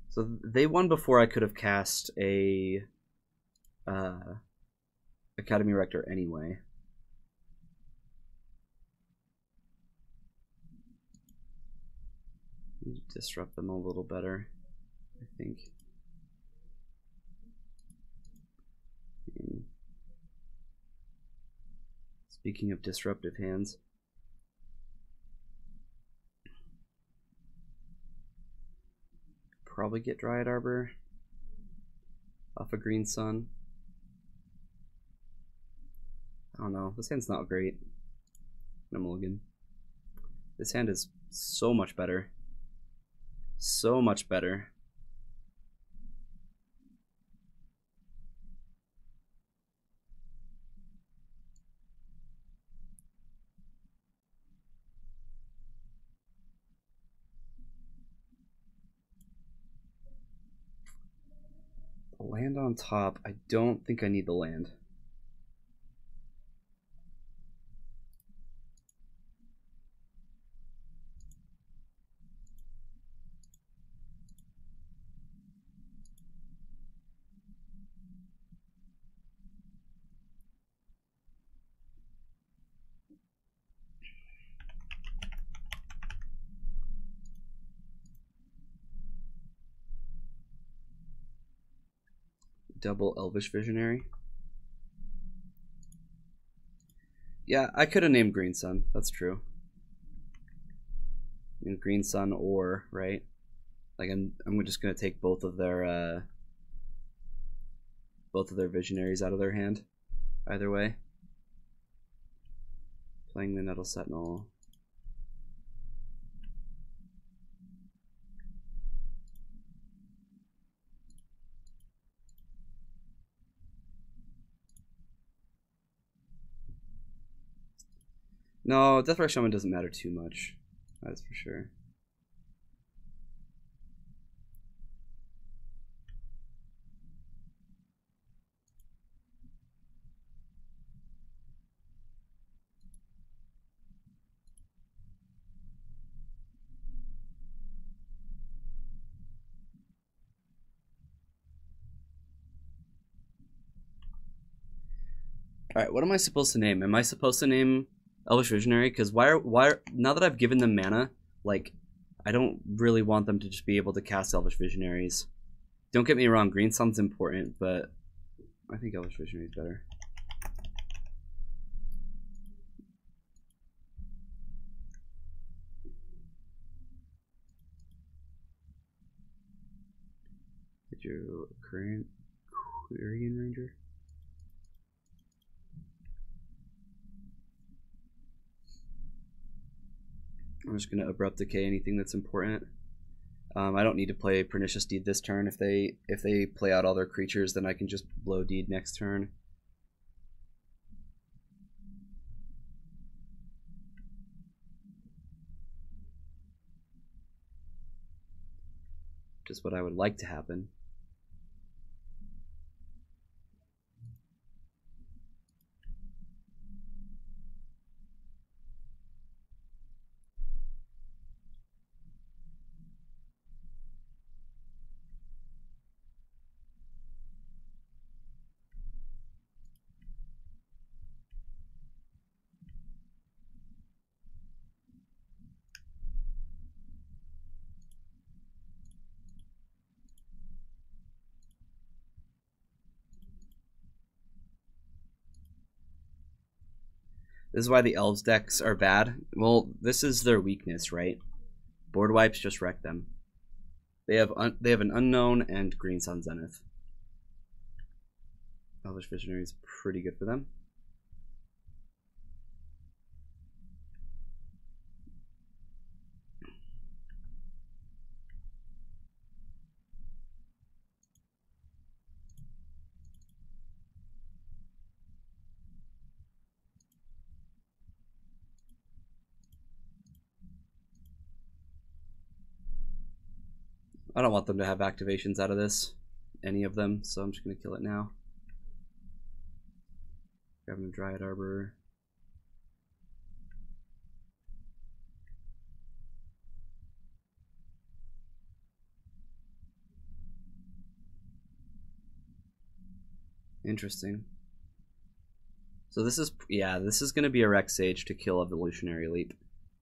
So they won before I could have cast a Academy Rector anyway. Need to disrupt them a little better, I think. Speaking of disruptive hands, probably get Dryad Arbor off a Green Sun. I don't know. This hand's not great. No mulligan. This hand is so much better. So much better. Land on top. I don't think I need the land. Double Elvish Visionary. Yeah, I could have named Green Sun. That's true. I mean, Green Sun or, right? Like I'm just gonna take both of their visionaries out of their hand. Either way. Playing the Nettle Sentinel. No, Deathrise Shaman doesn't matter too much. That's for sure. All right, what am I supposed to name? Am I supposed to name Elvish Visionary? Because now that I've given them mana, like, I don't really want them to just be able to cast Elvish Visionaries. Don't get me wrong, Green Sun's important, but I think Elvish Visionary is better. Did you current Quirion Ranger? I'm just gonna Abrupt Decay anything that's important. I don't need to play Pernicious Deed this turn. If they play out all their creatures, then I can just blow Deed next turn. Just what I would like to happen. This is why the Elves decks are bad. Well, this is their weakness, right? Board wipes just wreck them. They have an Unknown and Green Sun Zenith. Elvish Visionary is pretty good for them. I don't want them to have activations out of this, any of them, so I'm just going to kill it now. Grab him Dryad Arbor. Interesting. So this is, yeah, this is going to be a Rex Sage to kill Evolutionary Leap.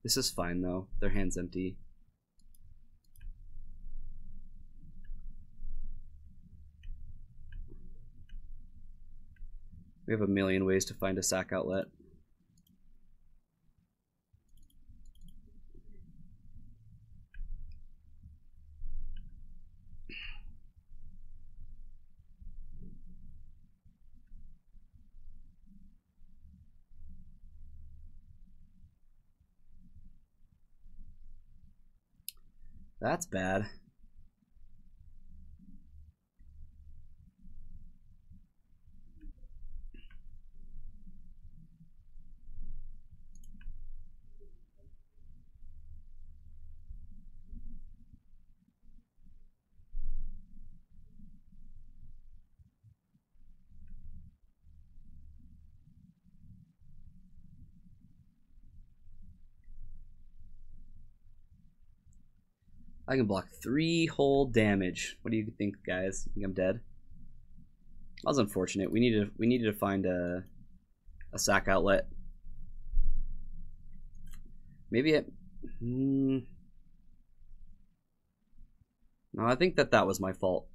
This is fine though, their hand's empty. We have a million ways to find a sack outlet. That's bad. I can block 3 whole damage. What do you think, guys? You think I'm dead? That was unfortunate. We needed to find a sack outlet. Maybe it. No, I think that was my fault.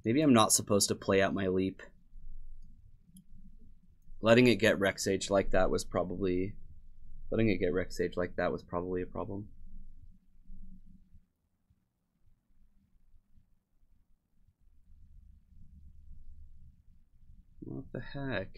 Maybe I'm not supposed to play out my leap. Letting it get Rex Sage like that was probably. Letting it get Rex Sage like that was probably a problem. What the heck?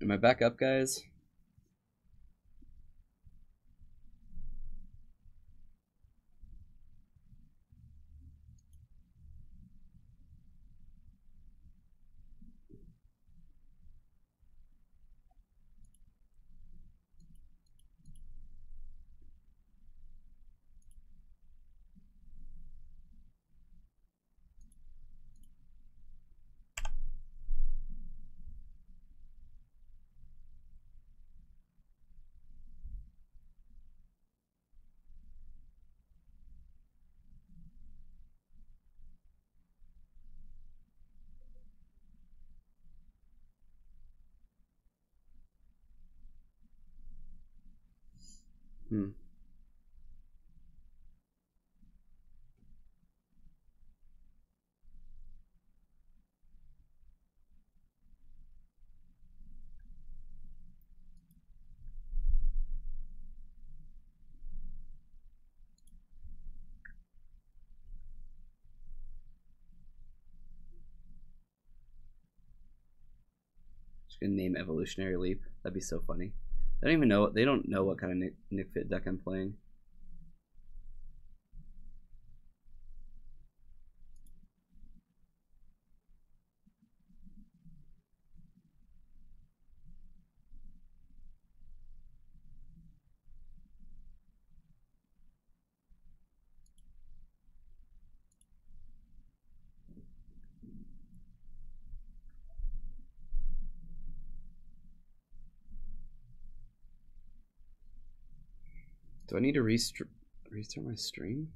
Am I back up, guys? Hmm. Just gonna name Evolutionary Leap. That'd be so funny. They don't even know. They don't know what kind of Nick Fit deck I'm playing. Do I need to restart my stream?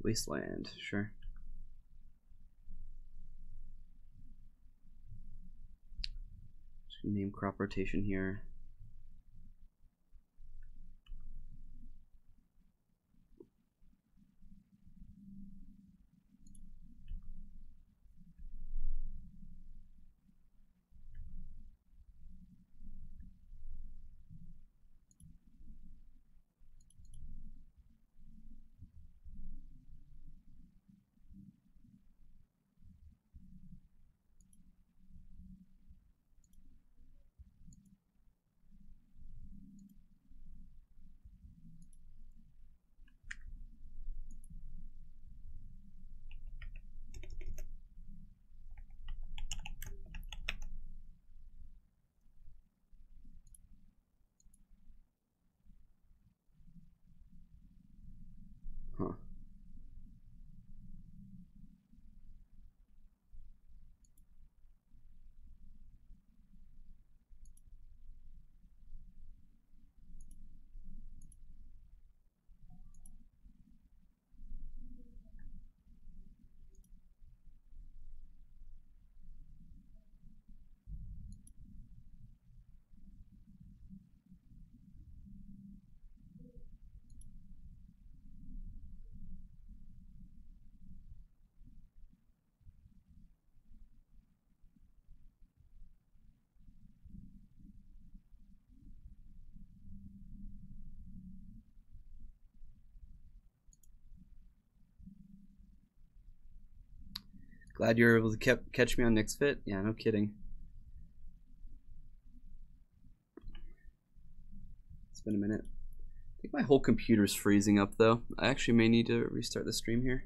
Wasteland, sure. Just gonna name crop rotation here. Huh. Glad you were able to catch me on Nick's Fit. Yeah, no kidding. It's been a minute. I think my whole computer's freezing up though. I actually may need to restart the stream here.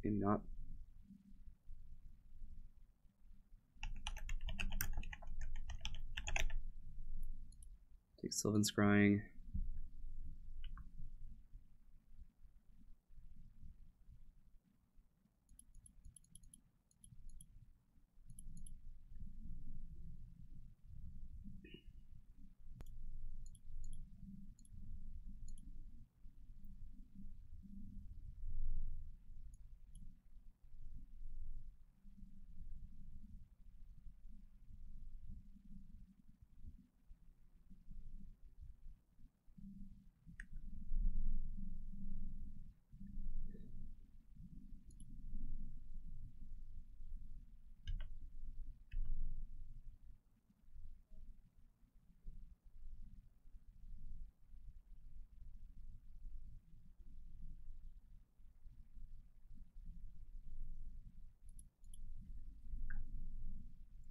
Maybe not. Take Sylvan Scrying.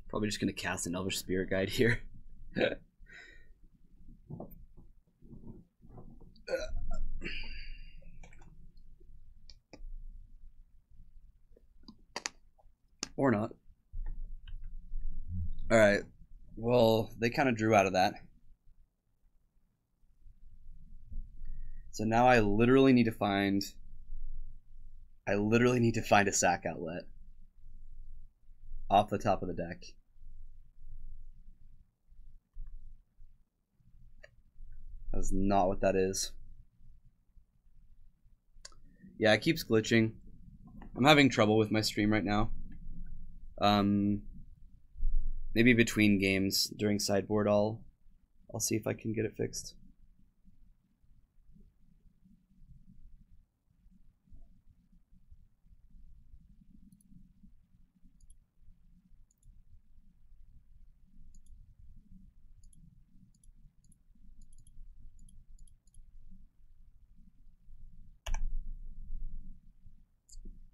Probably just gonna cast an Elvish Spirit Guide here. Or not. Alright. Well, they kind of drew out of that. So now I literally need to find a sack outlet off the top of the deck. That's not what that is. Yeah, it keeps glitching. I'm having trouble with my stream right now. Maybe between games during sideboard I'll see if I can get it fixed.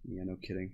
Yeah, no kidding.